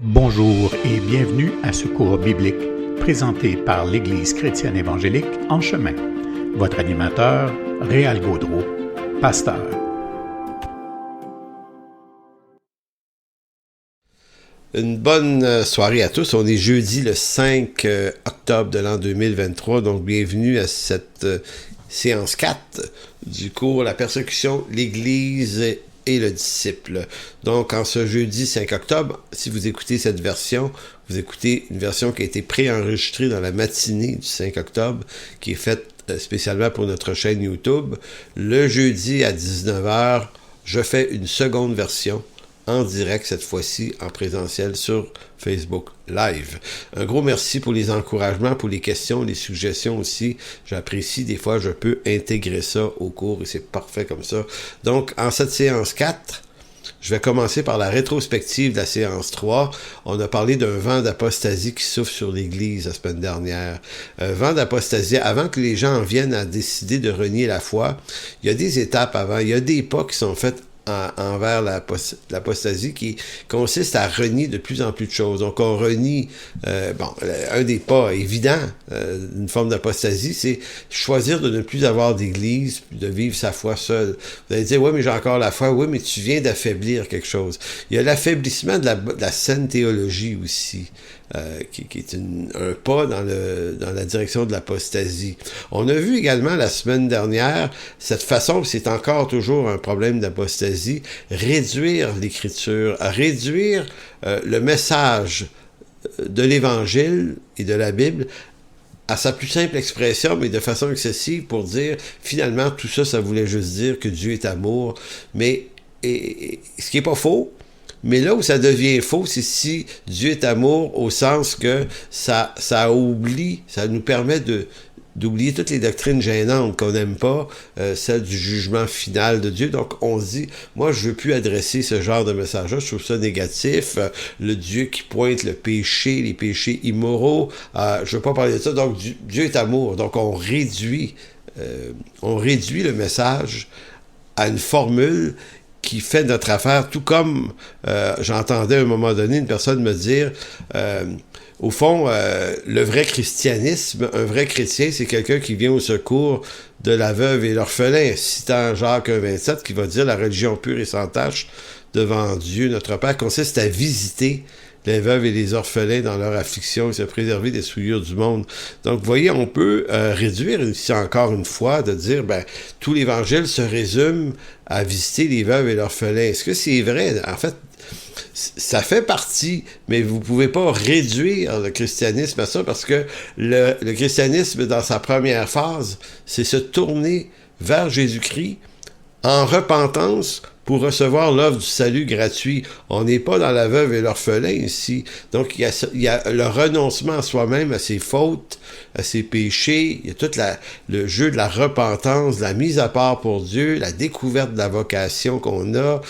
Bonjour et bienvenue à ce cours biblique présenté par l'Église chrétienne évangélique En Chemin. Votre animateur, Réal Gaudreau, pasteur. Une bonne soirée à tous. On est jeudi le 5 octobre de l'an 2023, donc bienvenue à cette séance 4 du cours La persécution, l'Église et le disciple. Donc, en ce jeudi 5 octobre, si vous écoutez cette version, vous écoutez une version qui a été préenregistrée dans la matinée du 5 octobre, qui est faite spécialement pour notre chaîne YouTube. Le jeudi à 19h, je fais une seconde version en direct, cette fois-ci en présentiel sur Facebook Live. Un gros merci pour les encouragements, pour les questions, les suggestions aussi. J'apprécie, des fois je peux intégrer ça au cours et c'est parfait comme ça. Donc, en cette séance 4, je vais commencer par la rétrospective de la séance 3. On a parlé d'un vent d'apostasie qui souffle sur l'Église la semaine dernière. Un vent d'apostasie, avant que les gens en viennent à décider de renier la foi, il y a des étapes avant, il y a des pas qui sont faits envers l'apostasie qui consiste à renier de plus en plus de choses. Donc, on renie, un des pas évidents d'une forme d'apostasie, c'est choisir de ne plus avoir d'église, de vivre sa foi seule. Vous allez dire, oui, mais j'ai encore la foi. Oui, mais tu viens d'affaiblir quelque chose. Il y a l'affaiblissement de la saine théologie aussi. Qui est un pas dans la direction de l'apostasie. On a vu également la semaine dernière cette façon, c'est encore toujours un problème d'apostasie, réduire l'Écriture, réduire le message de l'Évangile et de la Bible à sa plus simple expression, mais de façon excessive pour dire, finalement, tout ça, ça voulait juste dire que Dieu est amour, mais ce qui n'est pas faux. Mais là où ça devient faux, c'est si Dieu est amour, au sens que ça oublie, ça nous permet d'oublier toutes les doctrines gênantes qu'on n'aime pas, celle du jugement final de Dieu. Donc on se dit, moi je veux plus adresser ce genre de message-là, je trouve ça négatif, le Dieu qui pointe le péché, les péchés immoraux, je veux pas parler de ça. Donc Dieu est amour, donc on réduit le message à une formule qui fait notre affaire, tout comme j'entendais à un moment donné une personne me dire, au fond, le vrai christianisme, un vrai chrétien, c'est quelqu'un qui vient au secours de la veuve et l'orphelin, citant Jacques 1,27, qui va dire « La religion pure et sans tache devant Dieu, notre Père, consiste à visiter les veuves et les orphelins dans leur affliction et se préserver des souillures du monde. » Donc, vous voyez, on peut réduire ici encore une fois, de dire, tout l'Évangile se résume à visiter les veuves et l'orphelin. Est-ce que c'est vrai? En fait, ça fait partie, mais vous pouvez pas réduire le christianisme à ça, parce que le christianisme, dans sa première phase, c'est se tourner vers Jésus-Christ en repentance pour recevoir l'offre du salut gratuit. On n'est pas dans la veuve et l'orphelin ici. Donc, il y a le renoncement à soi-même, à ses fautes, à ses péchés. Il y a tout le jeu de la repentance, de la mise à part pour Dieu, la découverte de la vocation qu'on a,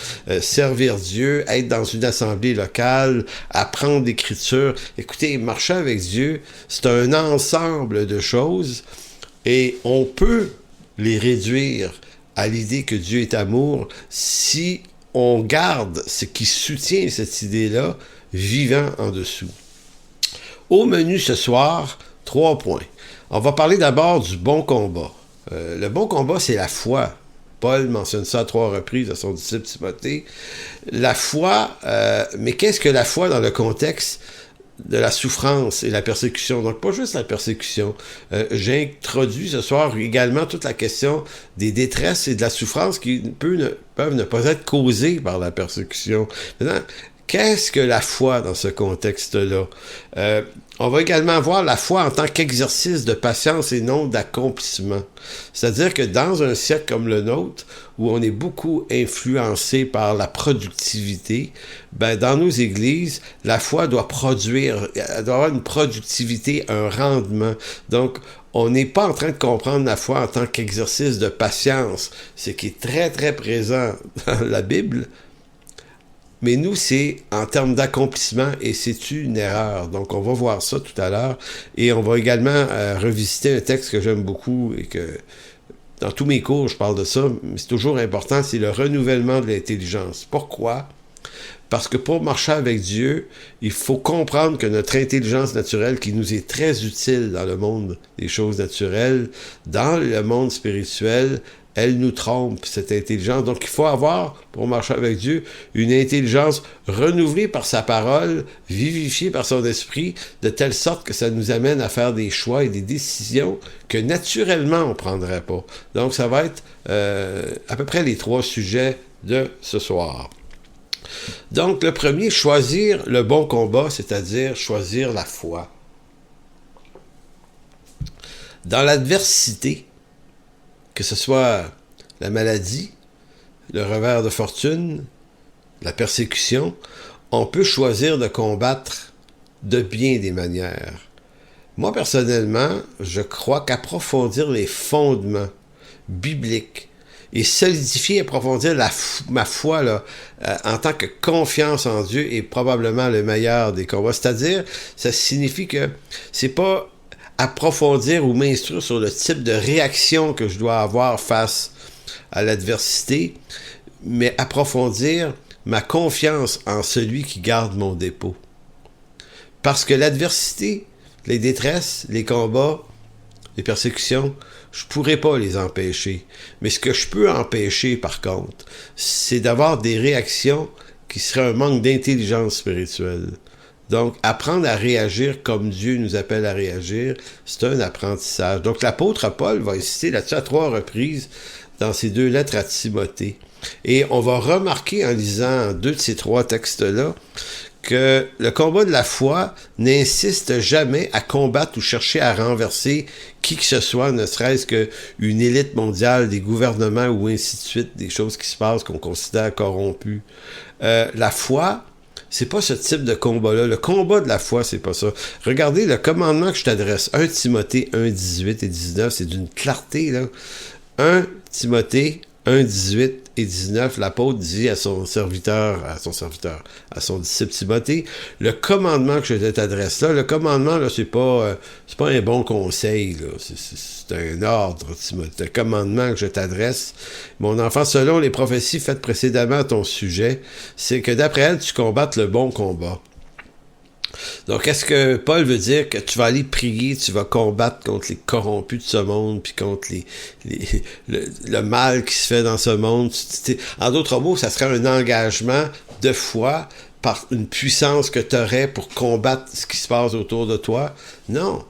servir Dieu, être dans une assemblée locale, apprendre l'Écriture. Écoutez, marcher avec Dieu, c'est un ensemble de choses et on peut les réduire à l'idée que Dieu est amour, si on garde ce qui soutient cette idée-là vivant en dessous. Au menu ce soir, 3 points. On va parler d'abord du bon combat. Le bon combat, c'est la foi. Paul mentionne ça à 3 reprises à son disciple Timothée. La foi, mais qu'est-ce que la foi dans le contexte de la souffrance et la persécution? Donc, pas juste la persécution. J'introduis ce soir également toute la question des détresses et de la souffrance qui peuvent ne pas être causées par la persécution. Maintenant, qu'est-ce que la foi dans ce contexte-là? On va également voir la foi en tant qu'exercice de patience et non d'accomplissement. C'est-à-dire que dans un siècle comme le nôtre, où on est beaucoup influencé par la productivité, dans nos églises, la foi doit produire, elle doit avoir une productivité, un rendement. Donc, on n'est pas en train de comprendre la foi en tant qu'exercice de patience, ce qui est très, très présent dans la Bible. Mais nous, c'est en termes d'accomplissement et c'est une erreur. Donc, on va voir ça tout à l'heure. Et on va également revisiter un texte que j'aime beaucoup et que dans tous mes cours, je parle de ça, mais c'est toujours important, c'est le renouvellement de l'intelligence. Pourquoi? Parce que pour marcher avec Dieu, il faut comprendre que notre intelligence naturelle, qui nous est très utile dans le monde des choses naturelles, dans le monde spirituel, elle nous trompe, cette intelligence. Donc, il faut avoir, pour marcher avec Dieu, une intelligence renouvelée par sa parole, vivifiée par son esprit, de telle sorte que ça nous amène à faire des choix et des décisions que naturellement on ne prendrait pas. Donc, ça va être à peu près les 3 sujets de ce soir. Donc, le premier, choisir le bon combat, c'est-à-dire choisir la foi. Dans l'adversité, que ce soit la maladie, le revers de fortune, la persécution, on peut choisir de combattre de bien des manières. Moi, personnellement, je crois qu'approfondir les fondements bibliques et solidifier, approfondir ma foi là, en tant que confiance en Dieu est probablement le meilleur des combats. C'est-à-dire, ça signifie que c'est pas approfondir ou m'instruire sur le type de réaction que je dois avoir face à l'adversité, mais approfondir ma confiance en celui qui garde mon dépôt. Parce que l'adversité, les détresses, les combats, les persécutions, je ne pourrais pas les empêcher. Mais ce que je peux empêcher, par contre, c'est d'avoir des réactions qui seraient un manque d'intelligence spirituelle. Donc, apprendre à réagir comme Dieu nous appelle à réagir, c'est un apprentissage. Donc, l'apôtre Paul va insister là-dessus à 3 reprises dans ses 2 lettres à Timothée. Et on va remarquer en lisant 2 de ces 3 textes-là que le combat de la foi n'insiste jamais à combattre ou chercher à renverser qui que ce soit, ne serait-ce qu'une élite mondiale, des gouvernements ou ainsi de suite, des choses qui se passent qu'on considère corrompues. La foi, c'est pas ce type de combat-là. Le combat de la foi, c'est pas ça. Regardez le commandement que je t'adresse. 1 Timothée 1, 18 et 19, c'est d'une clarté, là. 1 Timothée 1, 18 et 19, l'apôtre dit à son disciple Timothée, le commandement que je t'adresse là, le commandement, là, c'est pas un bon conseil, là. C'est un ordre, Timothée. Le commandement que je t'adresse, mon enfant, selon les prophéties faites précédemment à ton sujet, c'est que d'après elle, tu combattes le bon combat. Donc, est-ce que Paul veut dire que tu vas aller prier, tu vas combattre contre les corrompus de ce monde, puis contre le mal qui se fait dans ce monde? En d'autres mots, ça serait un engagement de foi par une puissance que tu aurais pour combattre ce qui se passe autour de toi? Non.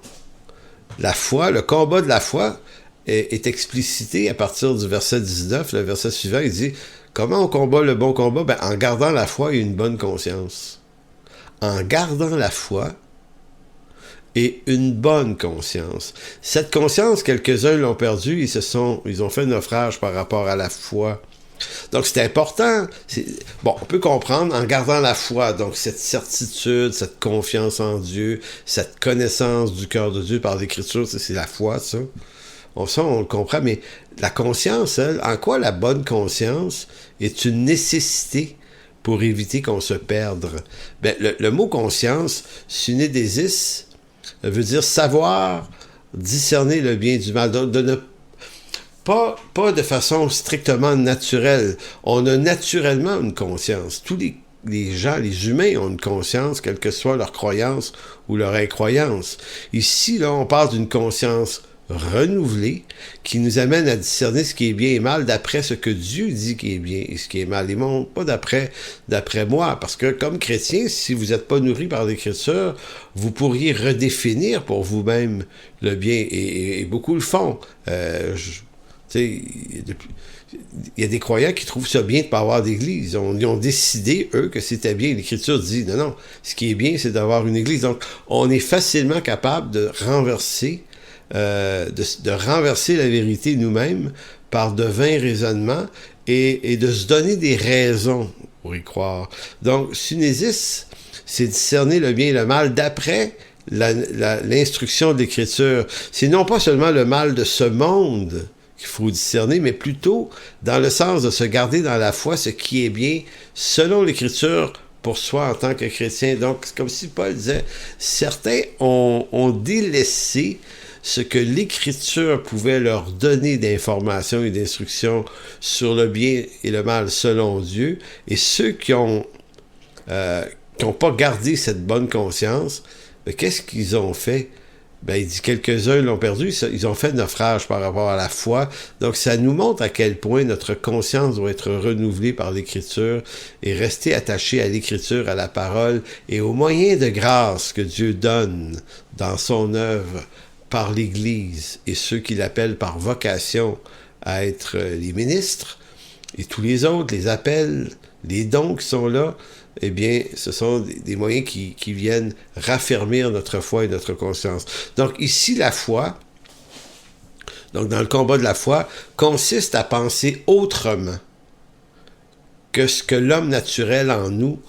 La foi, le combat de la foi est explicité à partir du verset 19. Le verset suivant, il dit, comment on combat le bon combat? Ben, en gardant la foi et une bonne conscience. En gardant la foi et une bonne conscience. Cette conscience, quelques-uns l'ont perdue, ils ont fait naufrage par rapport à la foi. Donc, c'est important. Bon, on peut comprendre en gardant la foi, donc cette certitude, cette confiance en Dieu, cette connaissance du cœur de Dieu par l'Écriture, c'est la foi, ça. On le comprend, mais la conscience, elle, en quoi la bonne conscience est une nécessité pour éviter qu'on se perde? Ben, le mot conscience, synédésis, veut dire savoir discerner le bien du mal. Donc, pas de façon strictement naturelle. On a naturellement une conscience. Tous les gens, les humains ont une conscience, quelle que soit leur croyance ou leur incroyance. Ici, là, on parle d'une conscience renouvelée qui nous amène à discerner ce qui est bien et mal d'après ce que Dieu dit qui est bien et ce qui est mal. Et non pas d'après moi, parce que comme chrétien, si vous n'êtes pas nourri par l'Écriture, vous pourriez redéfinir pour vous-même le bien, et beaucoup le font. Il y a des croyants qui trouvent ça bien de ne pas avoir d'église. Ils ont décidé, eux, que c'était bien. L'Écriture dit, non, ce qui est bien, c'est d'avoir une église. Donc, on est facilement capable de renverser renverser la vérité nous-mêmes par de vains raisonnements et de se donner des raisons pour y croire. Donc, synésis, c'est discerner le bien et le mal d'après l'instruction de l'Écriture. C'est non pas seulement le mal de ce monde qu'il faut discerner, mais plutôt dans le sens de se garder dans la foi ce qui est bien selon l'Écriture pour soi en tant que chrétien. Donc, c'est comme si Paul disait, certains ont délaissé ce que l'Écriture pouvait leur donner d'informations et d'instructions sur le bien et le mal selon Dieu, et ceux qui ont qui n'ont pas gardé cette bonne conscience, mais qu'est-ce qu'ils ont fait? Ben, il dit quelques-uns l'ont perdu, ils ont fait naufrage par rapport à la foi. Donc, ça nous montre à quel point notre conscience doit être renouvelée par l'Écriture et rester attaché à l'Écriture, à la parole et aux moyens de grâce que Dieu donne dans son œuvre par l'Église et ceux qu'il appelle par vocation à être les ministres et tous les autres, les appels, les dons qui sont là. Eh bien, ce sont des moyens qui viennent raffermir notre foi et notre conscience. Donc ici, la foi, donc dans le combat de la foi, consiste à penser autrement que ce que l'homme naturel en nous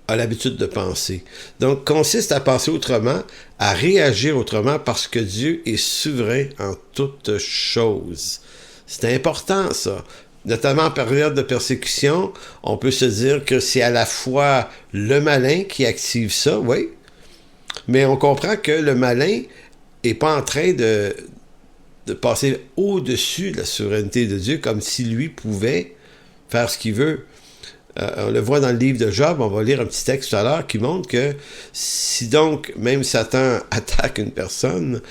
a l'habitude de penser. Donc, consiste à penser autrement, à réagir autrement parce que Dieu est souverain en toutes choses. C'est important, ça. Notamment en période de persécution, on peut se dire que c'est à la fois le malin qui active ça, oui, mais on comprend que le malin n'est pas en train de passer au-dessus de la souveraineté de Dieu comme si lui pouvait faire ce qu'il veut. On le voit dans le livre de Job, on va lire un petit texte tout à l'heure qui montre que si donc même Satan attaque une personne,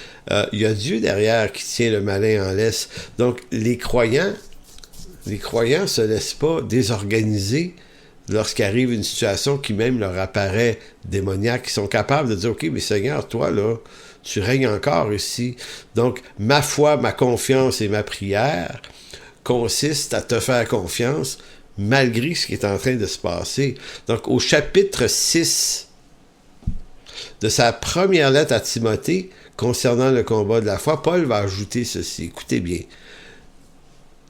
il y a Dieu derrière qui tient le malin en laisse. Donc les croyants ne se laissent pas désorganiser lorsqu'arrive une situation qui même leur apparaît démoniaque. Ils sont capables de dire « Ok, mais Seigneur, toi, là, tu règnes encore ici. » Donc, ma foi, ma confiance et ma prière consistent à te faire confiance malgré ce qui est en train de se passer. Donc, au chapitre 6 de sa première lettre à Timothée, concernant le combat de la foi, Paul va ajouter ceci. Écoutez bien.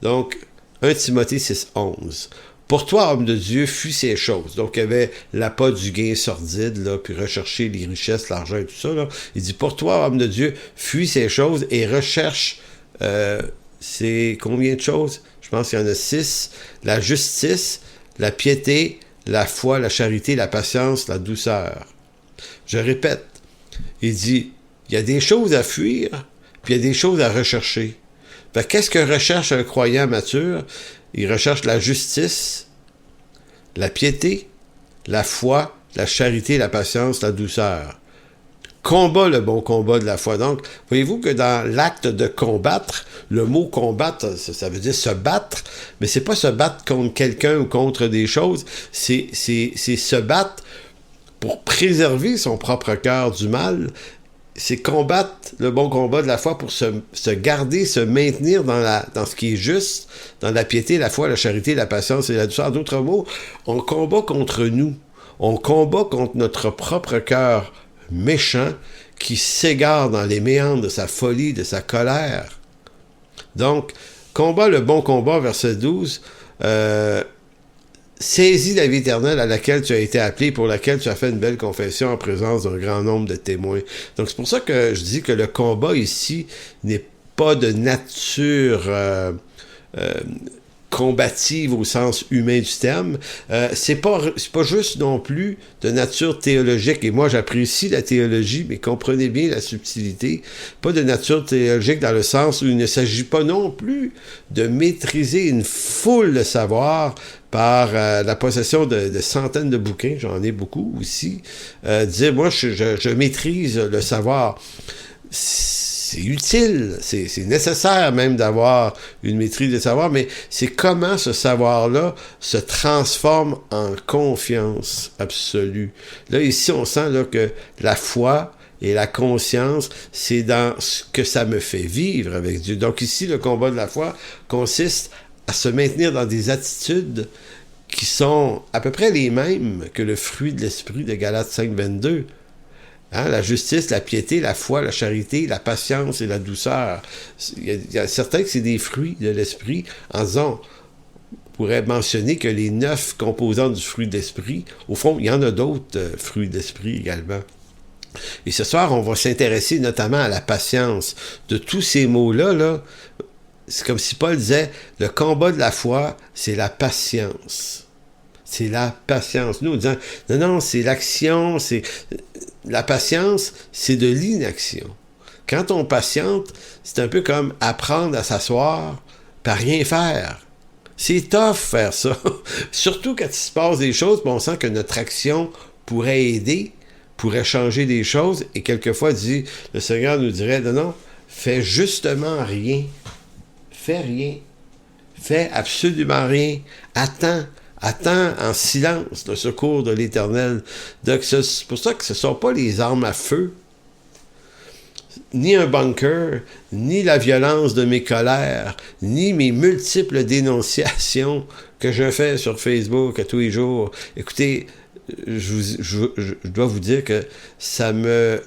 Donc, 1 Timothée 6,11. Pour toi, homme de Dieu, fuis ces choses. Donc, il y avait l'appât du gain sordide, là, puis rechercher les richesses, l'argent et tout ça. Là. Il dit, pour toi, homme de Dieu, fuis ces choses et recherche, c'est combien de choses? Je pense qu'il y en a 6. La justice, la piété, la foi, la charité, la patience, la douceur. Je répète, il dit, il y a des choses à fuir, puis il y a des choses à rechercher. Fait, qu'est-ce que recherche un croyant mature? Il recherche la justice, la piété, la foi, la charité, la patience, la douceur. Combat le bon combat de la foi. Donc, voyez-vous que dans l'acte de combattre, le mot combattre, ça veut dire se battre, mais c'est pas se battre contre quelqu'un ou contre des choses, c'est se battre pour préserver son propre cœur du mal. C'est combattre le bon combat de la foi pour se garder, se maintenir dans ce qui est juste, dans la piété, la foi, la charité, la patience et la douceur. D'autres mots, on combat contre nous. On combat contre notre propre cœur méchant qui s'égare dans les méandres de sa folie, de sa colère. Donc, combat le bon combat, verset 12, saisis la vie éternelle à laquelle tu as été appelé, pour laquelle tu as fait une belle confession en présence d'un grand nombre de témoins. Donc, c'est pour ça que je dis que le combat ici n'est pas de nature combative au sens humain du terme. C'est pas juste non plus de nature théologique. Et moi, j'apprécie la théologie, mais comprenez bien la subtilité. Pas de nature théologique dans le sens où il ne s'agit pas non plus de maîtriser une foule de savoirs par la possession de centaines de bouquins, j'en ai beaucoup aussi, dire, moi, je maîtrise le savoir. C'est utile, c'est nécessaire même d'avoir une maîtrise de savoir, mais c'est comment ce savoir-là se transforme en confiance absolue. Là, ici, on sent là, que la foi et la conscience, c'est dans ce que ça me fait vivre avec Dieu. Donc ici, le combat de la foi consiste à se maintenir dans des attitudes qui sont à peu près les mêmes que le fruit de l'esprit de Galates 5,22. Hein, la justice, la piété, la foi, la charité, la patience et la douceur. Il y a certains que c'est des fruits de l'esprit. En disant, on pourrait mentionner que les 9 composants du fruit de l'esprit, au fond, il y en a d'autres fruits de l'esprit également. Et ce soir, on va s'intéresser notamment à la patience. De tous ces mots-là, là, c'est comme si Paul disait, le combat de la foi, c'est la patience. C'est la patience. Nous, on disant, non, c'est l'action, c'est... La patience, c'est de l'inaction. Quand on patiente, c'est un peu comme apprendre à s'asseoir par rien faire. C'est tough faire ça. Surtout quand il se passe des choses, on sent que notre action pourrait aider, pourrait changer des choses, et quelquefois, le Seigneur nous dirait, non, fais justement rien. Fais rien. Fais absolument rien. Attends en silence le secours de l'Éternel. Donc, c'est pour ça que ce ne sont pas les armes à feu, ni un bunker, ni la violence de mes colères, ni mes multiples dénonciations que je fais sur Facebook à tous les jours. Écoutez, je dois vous dire que ça me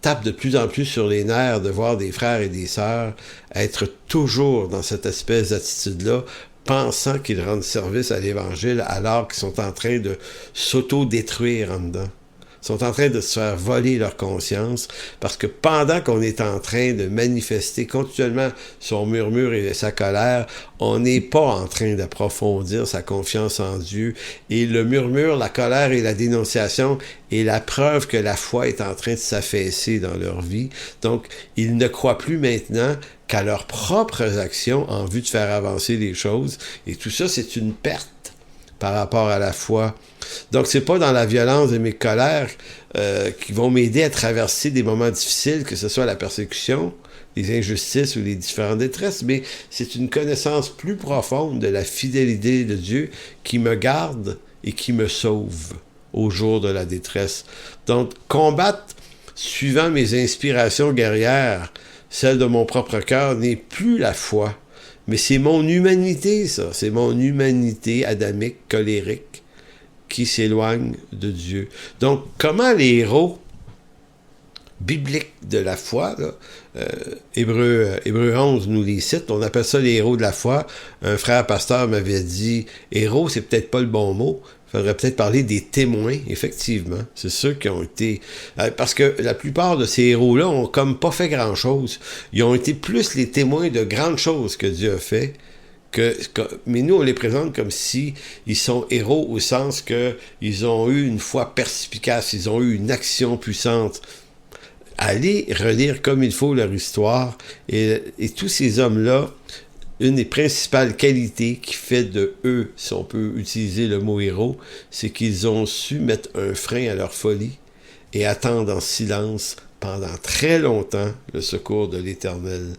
tape de plus en plus sur les nerfs de voir des frères et des sœurs être toujours dans cette espèce d'attitude-là, pensant qu'ils rendent service à l'Évangile alors qu'ils sont en train de s'auto-détruire en dedans. Sont en train de se faire voler leur conscience, parce que pendant qu'on est en train de manifester continuellement son murmure et sa colère, on n'est pas en train d'approfondir sa confiance en Dieu. Et le murmure, la colère et la dénonciation est la preuve que la foi est en train de s'affaisser dans leur vie. Donc, ils ne croient plus maintenant qu'à leurs propres actions en vue de faire avancer les choses. Et tout ça, c'est une perte par rapport à la foi. Donc, c'est pas dans la violence de mes colères qui vont m'aider à traverser des moments difficiles, que ce soit la persécution, les injustices ou les différentes détresses, mais c'est une connaissance plus profonde de la fidélité de Dieu qui me garde et qui me sauve au jour de la détresse. Donc, combattre suivant mes inspirations guerrières, celle de mon propre cœur, n'est plus la foi. Mais c'est mon humanité, ça. C'est mon humanité adamique, colérique, qui s'éloigne de Dieu. Donc, comment les héros bibliques de la foi, là, Hébreux 11 nous les cite, on appelle ça les héros de la foi. Un frère pasteur m'avait dit, héros, c'est peut-être pas le bon mot, il faudrait peut-être parler des témoins, effectivement. C'est ceux qui ont été... parce que la plupart de ces héros-là ont comme pas fait grand-chose. Ils ont été plus les témoins de grandes choses que Dieu a fait, mais nous, on les présente comme si ils sont héros au sens que ils ont eu une foi perspicace, ils ont eu une action puissante. Allez relire comme il faut leur histoire, et tous ces hommes-là, une des principales qualités qui fait de eux, si on peut utiliser le mot héros, c'est qu'ils ont su mettre un frein à leur folie et attendre en silence pendant très longtemps le secours de l'Éternel.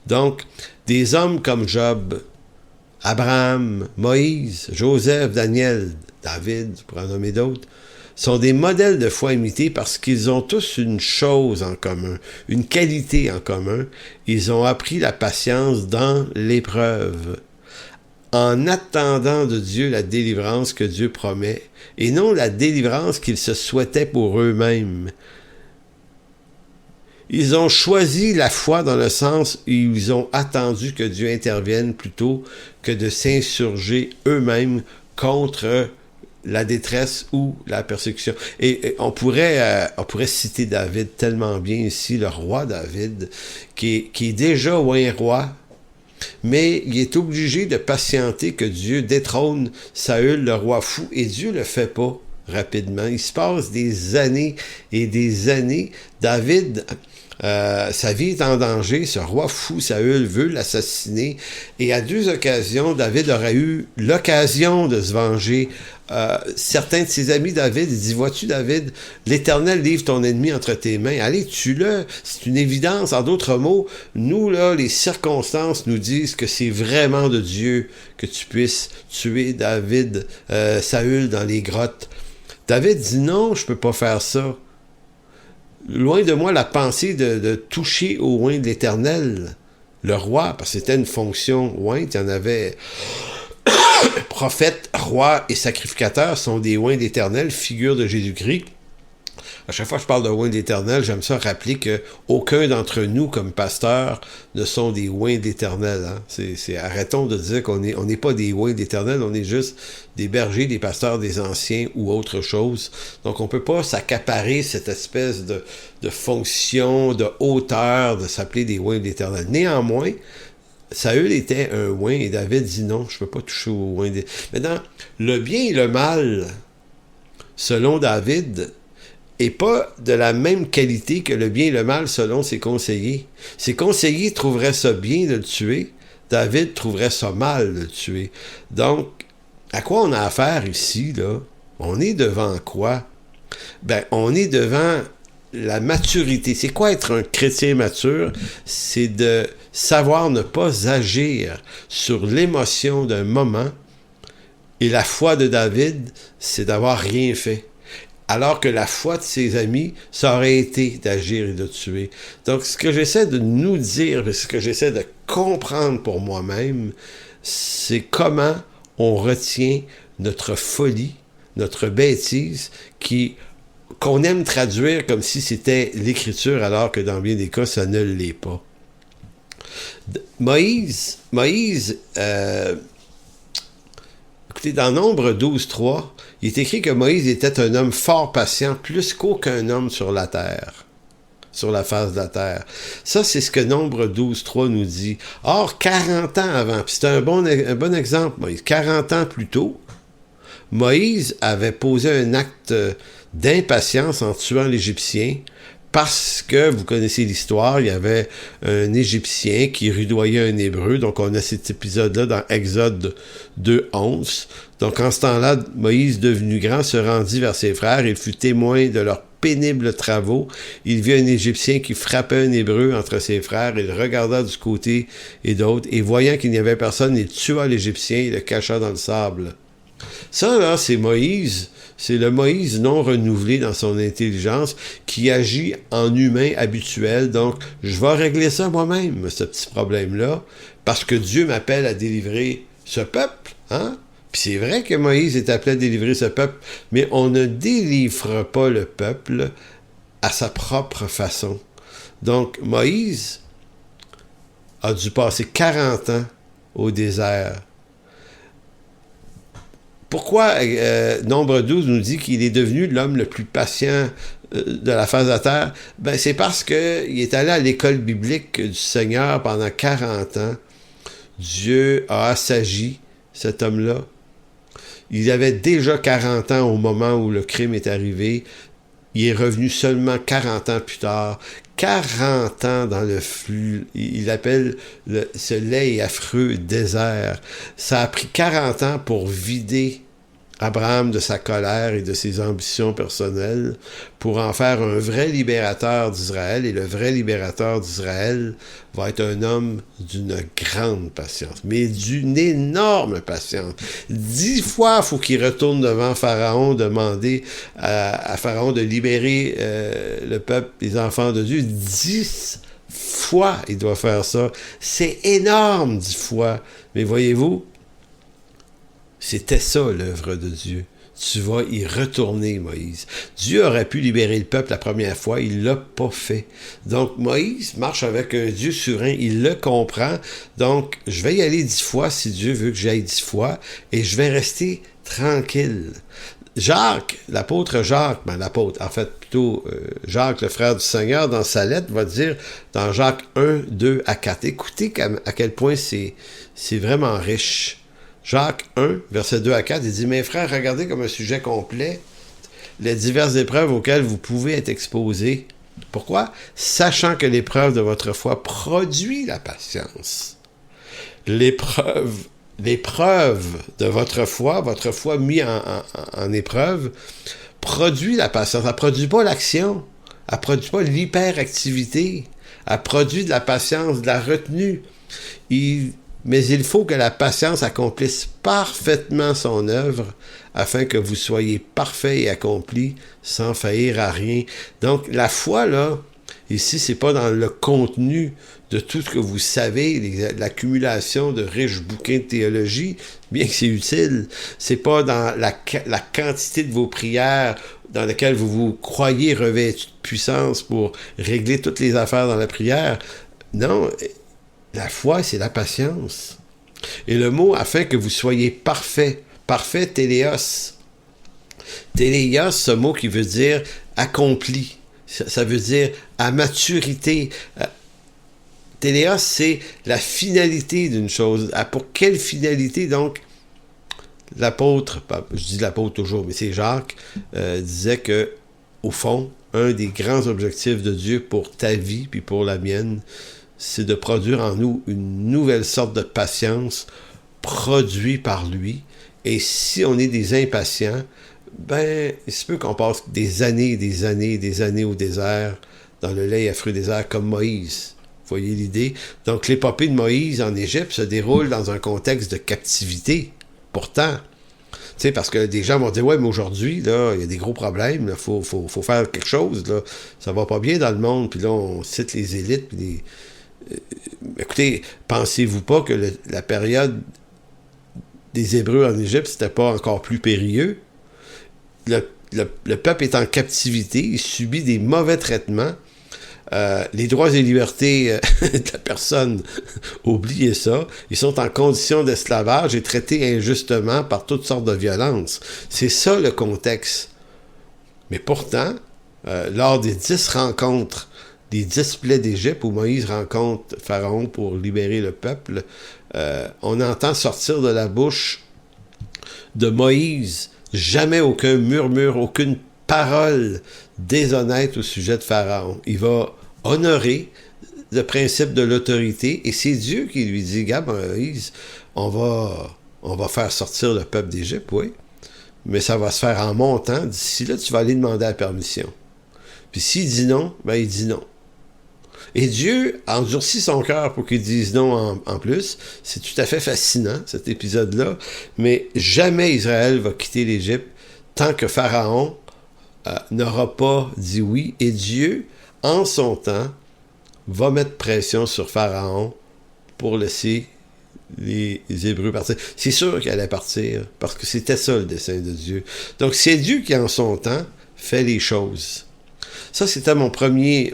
Donc, des hommes comme Job, Abraham, Moïse, Joseph, Daniel, David, pour en nommer d'autres, sont des modèles de foi imités parce qu'ils ont tous une chose en commun, une qualité en commun. Ils ont appris la patience dans l'épreuve, en attendant de Dieu la délivrance que Dieu promet, et non la délivrance qu'ils se souhaitaient pour eux-mêmes. Ils ont choisi la foi dans le sens où ils ont attendu que Dieu intervienne plutôt que de s'insurger eux-mêmes contre la détresse ou la persécution. Et on pourrait citer David tellement bien ici, le roi David, qui est déjà un roi, mais il est obligé de patienter que Dieu détrône Saül, le roi fou, et Dieu le fait pas rapidement. Il se passe des années et des années. David... sa vie est en danger, ce roi fou Saül veut l'assassiner, et à 2 occasions, David aurait eu l'occasion de se venger. Certains de ses amis, David, il dit, vois-tu David, l'Éternel livre ton ennemi entre tes mains, allez, tue-le, c'est une évidence. En d'autres mots, nous, là, les circonstances nous disent que c'est vraiment de Dieu que tu puisses tuer David, Saül dans les grottes. David dit, non, je peux pas faire ça. Loin de moi la pensée de toucher au oint de l'Éternel, le roi, parce que c'était une fonction ointe, il y en avait prophète, roi et sacrificateur sont des oints d'Éternel, figure de Jésus-Christ. À chaque fois que je parle de oints d'Éternel, j'aime ça rappeler que aucun d'entre nous, comme pasteurs, ne sont des oints d'Éternel. Hein? Arrêtons de dire qu'on n'est pas des oints d'Éternel, on est juste des bergers, des pasteurs, des anciens ou autre chose. Donc, on ne peut pas s'accaparer cette espèce de fonction, de hauteur, de s'appeler des oints d'Éternel. Néanmoins, Saül était un oint et David dit non, je ne peux pas toucher au oint d'Éternel. Maintenant, le bien et le mal, selon David, et pas de la même qualité que le bien et le mal selon ses conseillers. Ses conseillers trouveraient ça bien de le tuer, David trouverait ça mal de le tuer. Donc, à quoi on a affaire ici, là? On est devant quoi? Ben, on est devant la maturité. C'est quoi être un chrétien mature? C'est de savoir ne pas agir sur l'émotion d'un moment. Et la foi de David, c'est d'avoir rien fait. Alors que la foi de ses amis, ça aurait été d'agir et de tuer. Donc, ce que j'essaie de nous dire, ce que j'essaie de comprendre pour moi-même, c'est comment on retient notre folie, notre bêtise, qu'on aime traduire comme si c'était l'Écriture, alors que dans bien des cas, ça ne l'est pas. Moïse, écoutez, dans Nombre 12.3, il est écrit que Moïse était un homme fort patient, plus qu'aucun homme sur la terre, sur la face de la terre. Ça, c'est ce que Nombre 12.3 nous dit. Or, 40 ans avant, puis c'est un bon exemple, Moïse, 40 ans plus tôt, Moïse avait posé un acte d'impatience en tuant l'Égyptien, parce que, vous connaissez l'histoire, il y avait un Égyptien qui rudoyait un Hébreu. Donc, on a cet épisode-là dans Exode 2.11. Donc, en ce temps-là, Moïse, devenu grand, se rendit vers ses frères. Il fut témoin de leurs pénibles travaux. Il vit un Égyptien qui frappait un Hébreu entre ses frères. Il regarda du côté et d'autre. Et voyant qu'il n'y avait personne, il tua l'Égyptien et le cacha dans le sable. Ça, là, c'est Moïse. C'est le Moïse non renouvelé dans son intelligence qui agit en humain habituel. Donc, je vais régler ça moi-même, ce petit problème-là, parce que Dieu m'appelle à délivrer ce peuple. Hein? Puis c'est vrai que Moïse est appelé à délivrer ce peuple, mais on ne délivre pas le peuple à sa propre façon. Donc, Moïse a dû passer 40 ans au désert. Pourquoi Nombre 12 nous dit qu'il est devenu l'homme le plus patient de la face de la terre? Ben, c'est parce qu'il est allé à l'école biblique du Seigneur pendant 40 ans. Dieu a assagi cet homme-là. Il avait déjà 40 ans au moment où le crime est arrivé. Il est revenu seulement 40 ans plus tard. 40 ans dans le flux. Il appelle ce laid et affreux désert. Ça a pris 40 ans pour vider Abraham de sa colère et de ses ambitions personnelles, pour en faire un vrai libérateur d'Israël. Et le vrai libérateur d'Israël va être un homme d'une grande patience, mais d'une énorme patience. 10 fois, il faut qu'il retourne devant Pharaon, demander à Pharaon de libérer le peuple, les enfants de Dieu. 10 fois, il doit faire ça. C'est énorme, 10 fois. Mais voyez-vous, c'était ça, l'œuvre de Dieu. Tu vas y retourner, Moïse. Dieu aurait pu libérer le peuple la première fois, il l'a pas fait. Donc, Moïse marche avec un Dieu souverain, il le comprend. Donc, je vais y aller 10 fois si Dieu veut que j'aille 10 fois, et je vais rester tranquille. Jacques, l'apôtre Jacques, Jacques, le frère du Seigneur, dans sa lettre, va dire, dans Jacques 1, 2 à 4, écoutez à quel point c'est vraiment riche. Jacques 1, versets 2 à 4, il dit « Mes frères, regardez comme un sujet complet les diverses épreuves auxquelles vous pouvez être exposés. Pourquoi? Sachant que l'épreuve de votre foi produit la patience. » L'épreuve de votre foi mise en épreuve, produit la patience. Elle ne produit pas l'action. Elle ne produit pas l'hyperactivité. Elle produit de la patience, de la retenue. Mais il faut que la patience accomplisse parfaitement son œuvre afin que vous soyez parfaits et accomplis sans faillir à rien. Donc, la foi, là, ici, c'est pas dans le contenu de tout ce que vous savez, l'accumulation de riches bouquins de théologie, bien que c'est utile. C'est pas dans la quantité de vos prières dans lesquelles vous croyez revêtus de puissance pour régler toutes les affaires dans la prière. Non, la foi, c'est la patience. Et le mot, afin que vous soyez parfait, téléos. Téléos, ce mot qui veut dire accompli. Ça veut dire à maturité. Téléos, c'est la finalité d'une chose. Pour quelle finalité, donc, l'apôtre, je dis l'apôtre toujours, mais c'est Jacques, disait que, au fond, un des grands objectifs de Dieu pour ta vie puis pour la mienne, c'est de produire en nous une nouvelle sorte de patience produite par lui. Et si on est des impatients, ben, il se peut qu'on passe des années au désert, dans le lait à fruits désert, comme Moïse. Vous voyez l'idée? Donc, l'épopée de Moïse en Égypte se déroule dans un contexte de captivité. Pourtant, tu sais, parce que des gens vont dire, ouais, mais aujourd'hui, là, il y a des gros problèmes, il faut faire quelque chose, là. Ça va pas bien dans le monde, puis là, on cite les élites, puis écoutez, pensez-vous pas que la période des Hébreux en Égypte, c'était pas encore plus périlleux? Le peuple est en captivité, il subit des mauvais traitements. Les droits et libertés de la personne, oubliez ça. Ils sont en condition d'esclavage et traités injustement par toutes sortes de violences. C'est ça le contexte. Mais pourtant, lors des 10 rencontres, des 10 plaies d'Égypte où Moïse rencontre Pharaon pour libérer le peuple, on entend sortir de la bouche de Moïse jamais aucun murmure, aucune parole déshonnête au sujet de Pharaon. Il va honorer le principe de l'autorité et c'est Dieu qui lui dit, gars, Moïse, on va faire sortir le peuple d'Égypte, oui, mais ça va se faire en montant. D'ici là, tu vas aller demander la permission. Puis s'il dit non, ben il dit non. Et Dieu endurcit son cœur pour qu'il dise non en plus. C'est tout à fait fascinant, cet épisode-là. Mais jamais Israël va quitter l'Égypte tant que Pharaon n'aura pas dit oui. Et Dieu, en son temps, va mettre pression sur Pharaon pour laisser les Hébreux partir. C'est sûr qu'elle allait partir, parce que c'était ça le dessein de Dieu. Donc c'est Dieu qui, en son temps, fait les choses. Ça, c'était mon premier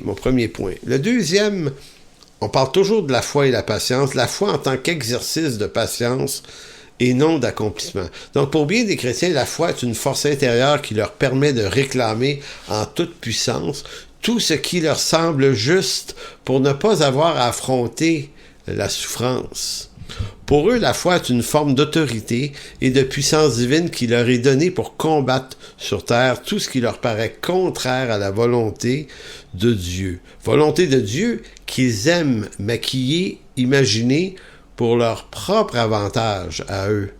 point. Le deuxième, on parle toujours de la foi et la patience. La foi en tant qu'exercice de patience et non d'accomplissement. Donc, pour bien des chrétiens, la foi est une force intérieure qui leur permet de réclamer en toute puissance tout ce qui leur semble juste pour ne pas avoir à affronter la souffrance. Pour eux, la foi est une forme d'autorité et de puissance divine qui leur est donnée pour combattre sur terre tout ce qui leur paraît contraire à la volonté de Dieu. Volonté de Dieu qu'ils aiment maquiller, imaginer pour leur propre avantage à eux.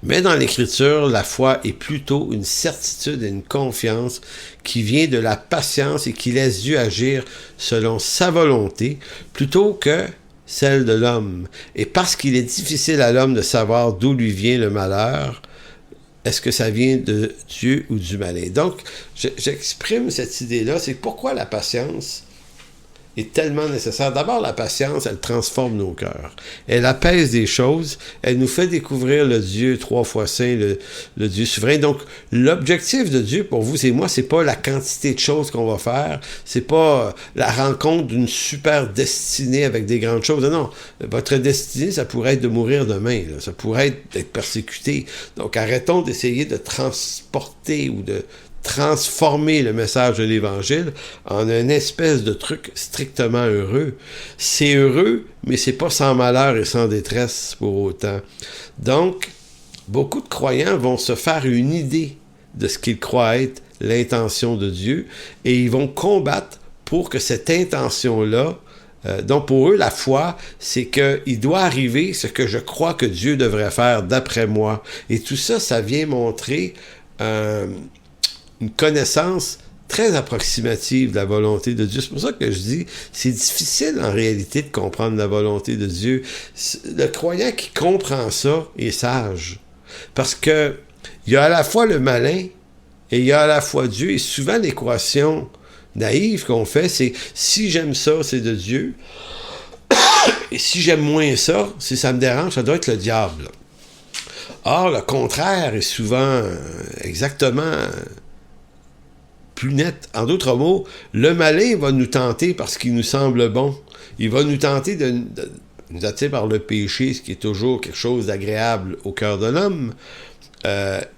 Mais dans l'Écriture, la foi est plutôt une certitude et une confiance qui vient de la patience et qui laisse Dieu agir selon sa volonté plutôt que celle de l'homme. Et parce qu'il est difficile à l'homme de savoir d'où lui vient le malheur, est-ce que ça vient de Dieu ou du malin? Donc, j'exprime cette idée-là, c'est pourquoi la patience est tellement nécessaire. D'abord, la patience, elle transforme nos cœurs. Elle apaise des choses, elle nous fait découvrir le Dieu 3 fois saint, le Dieu souverain. Donc, l'objectif de Dieu pour vous et moi, c'est pas la quantité de choses qu'on va faire, c'est pas la rencontre d'une super destinée avec des grandes choses. Non, votre destinée, ça pourrait être de mourir demain, là. Ça pourrait être d'être persécuté. Donc, arrêtons d'essayer de transporter ou de transformer le message de l'Évangile en une espèce de truc strictement heureux. C'est heureux, mais c'est pas sans malheur et sans détresse pour autant. Donc, beaucoup de croyants vont se faire une idée de ce qu'ils croient être l'intention de Dieu et ils vont combattre pour que cette intention-là, donc pour eux, la foi, c'est qu'il doit arriver ce que je crois que Dieu devrait faire d'après moi. Et tout ça, ça vient montrer une connaissance très approximative de la volonté de Dieu. C'est pour ça que je dis, c'est difficile en réalité de comprendre la volonté de Dieu. Le croyant qui comprend ça est sage. Parce que il y a à la fois le malin et il y a à la fois Dieu. Et souvent, l'équation naïve qu'on fait, c'est si j'aime ça, c'est de Dieu. Et si j'aime moins ça, si ça me dérange, ça doit être le diable. Or, le contraire est souvent exactement plus net. En d'autres mots, le malin va nous tenter parce qu'il nous semble bon. Il va nous tenter de nous attirer par le péché, ce qui est toujours quelque chose d'agréable au cœur de l'homme.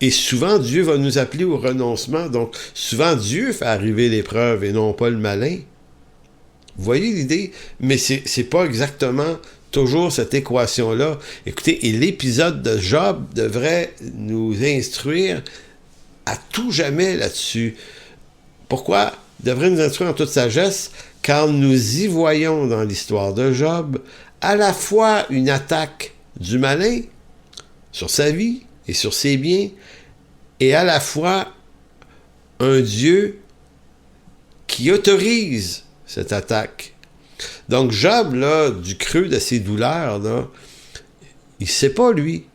Et souvent, Dieu va nous appeler au renoncement. Donc, souvent, Dieu fait arriver l'épreuve et non pas le malin. Vous voyez l'idée? Mais c'est pas exactement toujours cette équation-là. Écoutez, et l'épisode de Job devrait nous instruire à tout jamais là-dessus. Pourquoi? Il devrait nous instruire en toute sagesse, car nous y voyons dans l'histoire de Job à la fois une attaque du malin sur sa vie et sur ses biens, et à la fois un Dieu qui autorise cette attaque. Donc Job, là, du creux de ses douleurs, là, il ne sait pas, lui.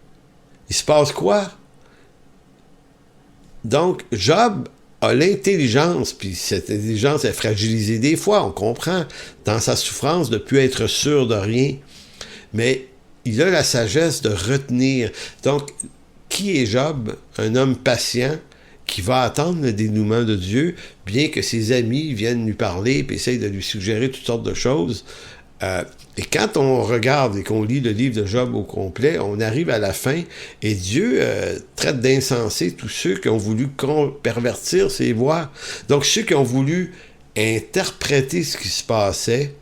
Il se passe quoi? Donc, Job a l'intelligence, puis cette intelligence est fragilisée des fois, on comprend, dans sa souffrance, de ne plus être sûr de rien. Mais il a la sagesse de retenir. Donc, qui est Job? Un homme patient qui va attendre le dénouement de Dieu, bien que ses amis viennent lui parler et essayent de lui suggérer toutes sortes de choses. Et quand on regarde et qu'on lit le livre de Job au complet, on arrive à la fin et Dieu traite d'insensés tous ceux qui ont voulu pervertir ses voies. Donc ceux qui ont voulu interpréter ce qui se passait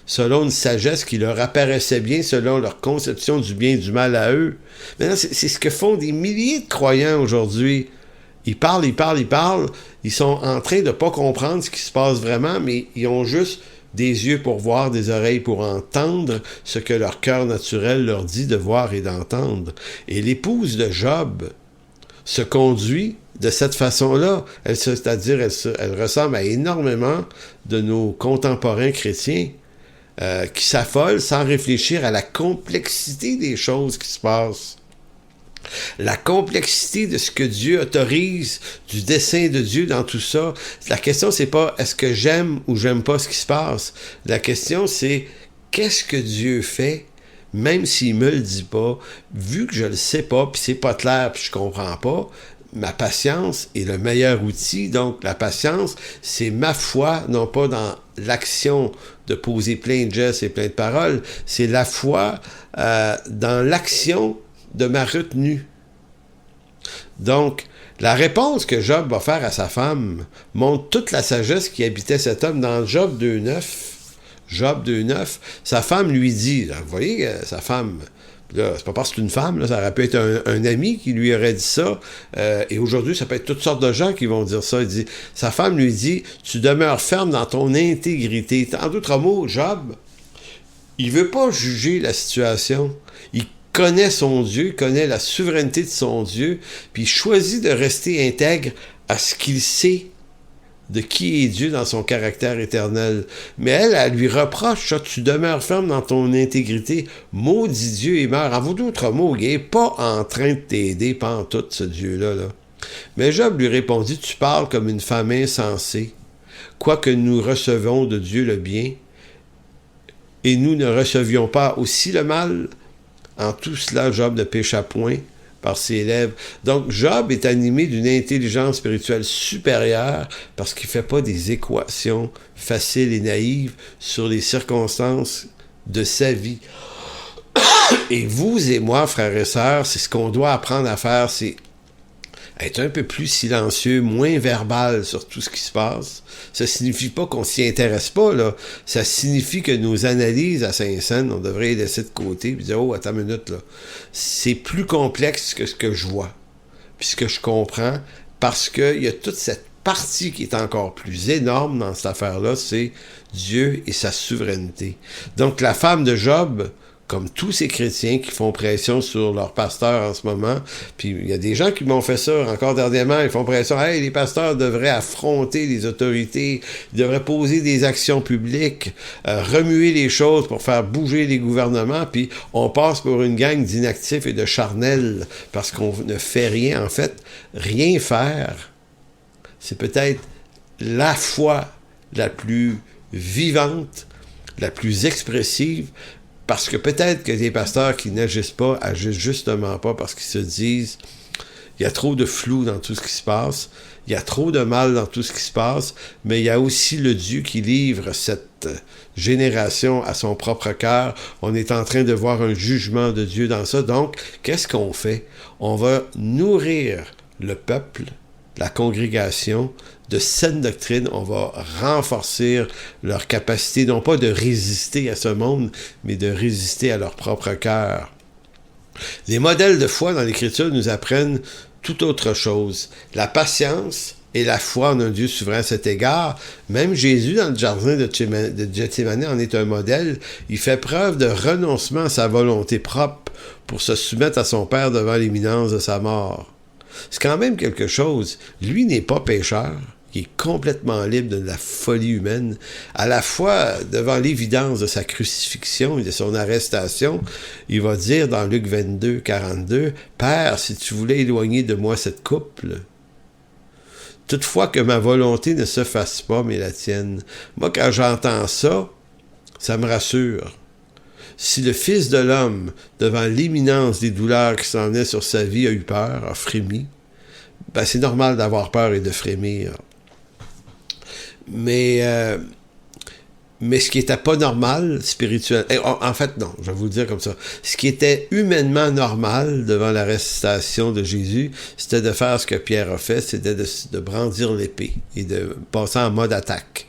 selon une sagesse qui leur apparaissait bien, selon leur conception du bien et du mal à eux. Maintenant, c'est ce que font des milliers de croyants aujourd'hui. Ils parlent. Ils sont en train de ne pas comprendre ce qui se passe vraiment, mais ils ont juste des yeux pour voir, des oreilles pour entendre ce que leur cœur naturel leur dit de voir et d'entendre. Et l'épouse de Job se conduit de cette façon-là. C'est-à-dire, elle ressemble à énormément de nos contemporains chrétiens qui s'affolent sans réfléchir à la complexité des choses qui se passent. La complexité de ce que Dieu autorise, du dessein de Dieu dans tout ça. La question, c'est pas est-ce que j'aime ou j'aime pas ce qui se passe. La question, c'est qu'est-ce que Dieu fait, même s'il me le dit pas, vu que je le sais pas, puis c'est pas clair, puis je comprends pas. Ma patience est le meilleur outil. Donc, la patience, c'est ma foi, non pas dans l'action de poser plein de gestes et plein de paroles, c'est la foi dans l'action de ma retenue. Donc, la réponse que Job va faire à sa femme montre toute la sagesse qui habitait cet homme. Dans Job 2.9, sa femme lui dit, là, vous voyez, sa femme, là, c'est pas parce que c'est une femme, là, ça aurait pu être un ami qui lui aurait dit ça, et aujourd'hui, ça peut être toutes sortes de gens qui vont dire ça. Il dit, sa femme lui dit, tu demeures ferme dans ton intégrité. En d'autres mots, Job, il veut pas juger la situation. Il connaît son Dieu, il connaît la souveraineté de son Dieu, puis il choisit de rester intègre à ce qu'il sait de qui est Dieu dans son caractère éternel. Mais elle lui reproche, ça, tu demeures ferme dans ton intégrité, maudit Dieu et meurt. En d'autres mots, il n'est pas en train de t'aider pantoute, ce Dieu-là. Là. Mais Job lui répondit, tu parles comme une femme insensée, quoique nous recevons de Dieu le bien, et nous ne recevions pas aussi le mal. En tout cela, Job ne pécha point par ses lèvres. Donc, Job est animé d'une intelligence spirituelle supérieure parce qu'il ne fait pas des équations faciles et naïves sur les circonstances de sa vie. Et vous et moi, frères et sœurs, c'est ce qu'on doit apprendre à faire, c'est être un peu plus silencieux, moins verbal sur tout ce qui se passe. Ça signifie pas qu'on s'y intéresse pas, là. Ça signifie que nos analyses à Saint-Saëns, on devrait les laisser de côté et dire, oh, attends une minute, là. C'est plus complexe que ce que je vois, puis ce que je comprends, parce qu'il y a toute cette partie qui est encore plus énorme dans cette affaire-là, c'est Dieu et sa souveraineté. Donc, la femme de Job, comme tous ces chrétiens qui font pression sur leurs pasteurs en ce moment. Puis il y a des gens qui m'ont fait ça encore dernièrement. Ils font pression. Hey, les pasteurs devraient affronter les autorités. Ils devraient poser des actions publiques, remuer les choses pour faire bouger les gouvernements. Puis on passe pour une gang d'inactifs et de charnels parce qu'on ne fait rien. En fait, rien faire, c'est peut-être la foi la plus vivante, la plus expressive. Parce que peut-être que les pasteurs qui n'agissent pas, agissent justement pas parce qu'ils se disent il y a trop de flou dans tout ce qui se passe, il y a trop de mal dans tout ce qui se passe, mais il y a aussi le Dieu qui livre cette génération à son propre cœur. On est en train de voir un jugement de Dieu dans ça. Donc, qu'est-ce qu'on fait? On va nourrir le peuple, la congrégation, de saine doctrine. On va renforcer leur capacité, non pas de résister à ce monde, mais de résister à leur propre cœur. Les modèles de foi dans l'Écriture nous apprennent tout autre chose. La patience et la foi en un Dieu souverain à cet égard. Même Jésus, dans le jardin de Gethsémani, en est un modèle. Il fait preuve de renoncement à sa volonté propre pour se soumettre à son Père devant l'imminence de sa mort. C'est quand même quelque chose. Lui n'est pas pécheur. Il est complètement libre de la folie humaine, à la fois devant l'évidence de sa crucifixion et de son arrestation. Il va dire dans Luc 22, 42, « Père, si tu voulais éloigner de moi cette coupe, toutefois que ma volonté ne se fasse pas, mais la tienne. » Moi, quand j'entends ça, ça me rassure. Si le Fils de l'homme, devant l'imminence des douleurs qui s'en venaient sur sa vie, a eu peur, a frémi, ben c'est normal d'avoir peur et de frémir. Mais ce qui n'était pas normal, spirituel... En fait, non, je vais vous le dire comme ça. Ce qui était humainement normal devant l'arrestation de Jésus, c'était de faire ce que Pierre a fait, c'était de brandir l'épée et de passer en mode attaque.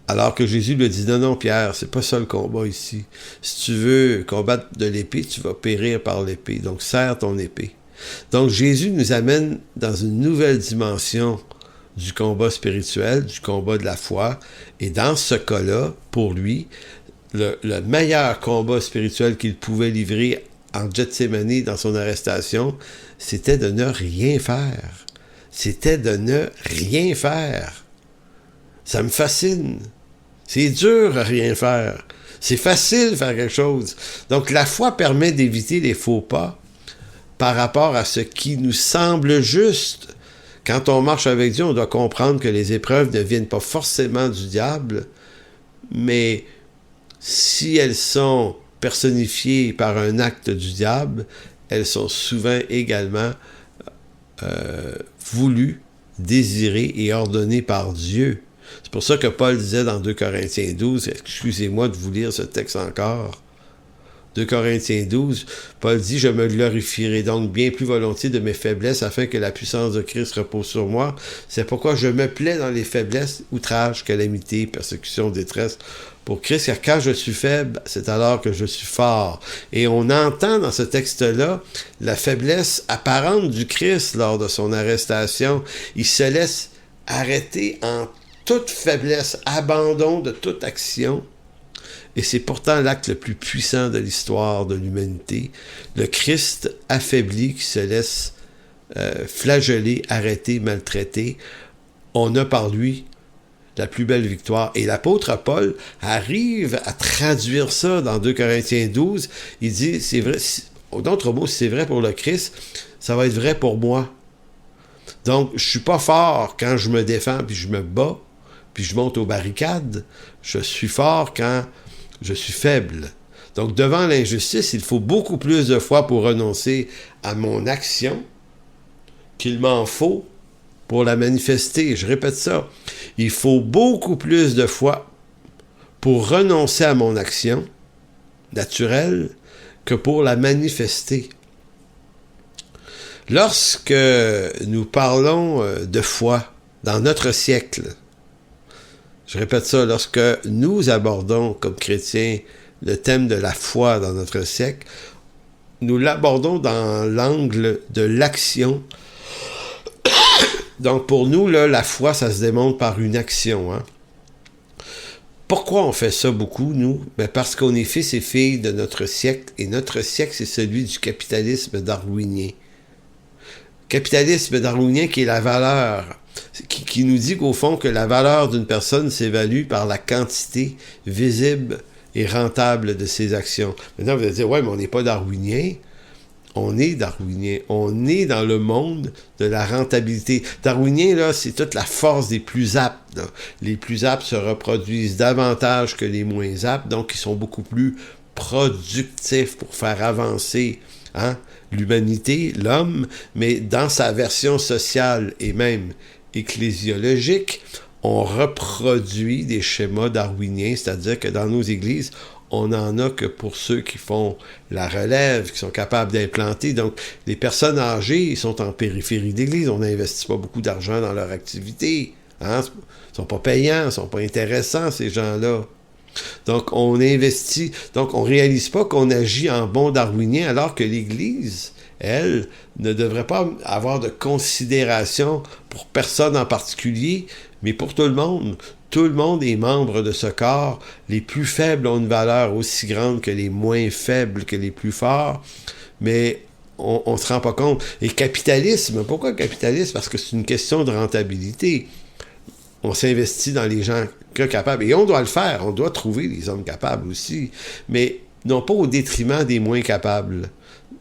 Alors que Jésus lui a dit, non, Pierre, c'est pas ça le combat ici. Si tu veux combattre de l'épée, tu vas périr par l'épée. Donc, serre ton épée. Donc, Jésus nous amène dans une nouvelle dimension du combat spirituel, du combat de la foi. Et dans ce cas-là, pour lui, le meilleur combat spirituel qu'il pouvait livrer en Gethsémani dans son arrestation, c'était de ne rien faire. C'était de ne rien faire. Ça me fascine. C'est dur à rien faire. C'est facile de faire quelque chose. Donc, la foi permet d'éviter les faux pas par rapport à ce qui nous semble juste. Quand on marche avec Dieu, on doit comprendre que les épreuves ne viennent pas forcément du diable, mais si elles sont personnifiées par un acte du diable, elles sont souvent également voulues, désirées et ordonnées par Dieu. C'est pour ça que Paul disait dans 2 Corinthiens 12, excusez-moi de vous lire ce texte encore, 2 Corinthiens 12, Paul dit « Je me glorifierai donc bien plus volontiers de mes faiblesses afin que la puissance de Christ repose sur moi. C'est pourquoi je me plais dans les faiblesses, outrages, calamités, persécutions, détresse pour Christ, car quand je suis faible, c'est alors que je suis fort. » Et on entend dans ce texte-là la faiblesse apparente du Christ lors de son arrestation. Il se laisse arrêter en toute faiblesse, abandon de toute action. Et c'est pourtant l'acte le plus puissant de l'histoire de l'humanité. Le Christ affaibli qui se laisse flageller, arrêter, maltraiter. On a par lui la plus belle victoire. Et l'apôtre Paul arrive à traduire ça dans 2 Corinthiens 12. Il dit, c'est vrai, d'autres mots, si c'est vrai pour le Christ, ça va être vrai pour moi. Donc, je suis pas fort quand je me défends, puis je me bats, puis je monte aux barricades. Je suis fort quand je suis faible. Donc, devant l'injustice, il faut beaucoup plus de foi pour renoncer à mon action qu'il m'en faut pour la manifester. Je répète ça. Il faut beaucoup plus de foi pour renoncer à mon action naturelle que pour la manifester. Lorsque nous parlons de foi dans notre siècle, je répète ça, lorsque nous abordons comme chrétiens le thème de la foi dans notre siècle, nous l'abordons dans l'angle de l'action. Donc pour nous, là, la foi, ça se démontre par une action. Hein? Pourquoi on fait ça beaucoup, nous? Ben parce qu'on est fils et filles de notre siècle, et notre siècle, c'est celui du capitalisme darwinien. Capitalisme darwinien qui est la valeur, qui nous dit qu'au fond, que la valeur d'une personne s'évalue par la quantité visible et rentable de ses actions. Maintenant, vous allez dire, ouais, mais on n'est pas darwinien. On est darwinien. On est dans le monde de la rentabilité. Darwinien, là, c'est toute la force des plus aptes. Là. Les plus aptes se reproduisent davantage que les moins aptes, donc ils sont beaucoup plus productifs pour faire avancer l'humanité, l'homme, mais dans sa version sociale et même ecclésiologique, on reproduit des schémas darwiniens, c'est-à-dire que dans nos églises, on n'en a que pour ceux qui font la relève, qui sont capables d'implanter. Donc, les personnes âgées, ils sont en périphérie d'église, on n'investit pas beaucoup d'argent dans leur activité. Hein? Ils sont pas payants, ils ne sont pas intéressants, ces gens-là. Donc, on investit. Donc, on ne réalise pas qu'on agit en bon darwinien, alors que l'Église, elle, ne devrait pas avoir de considération pour personne en particulier, mais pour tout le monde. Tout le monde est membre de ce corps. Les plus faibles ont une valeur aussi grande que les moins faibles, que les plus forts, mais on ne se rend pas compte. Et capitalisme, pourquoi capitalisme? Parce que c'est une question de rentabilité. On s'investit dans les gens capables. Et on doit le faire. On doit trouver les hommes capables aussi. Mais non pas au détriment des moins capables.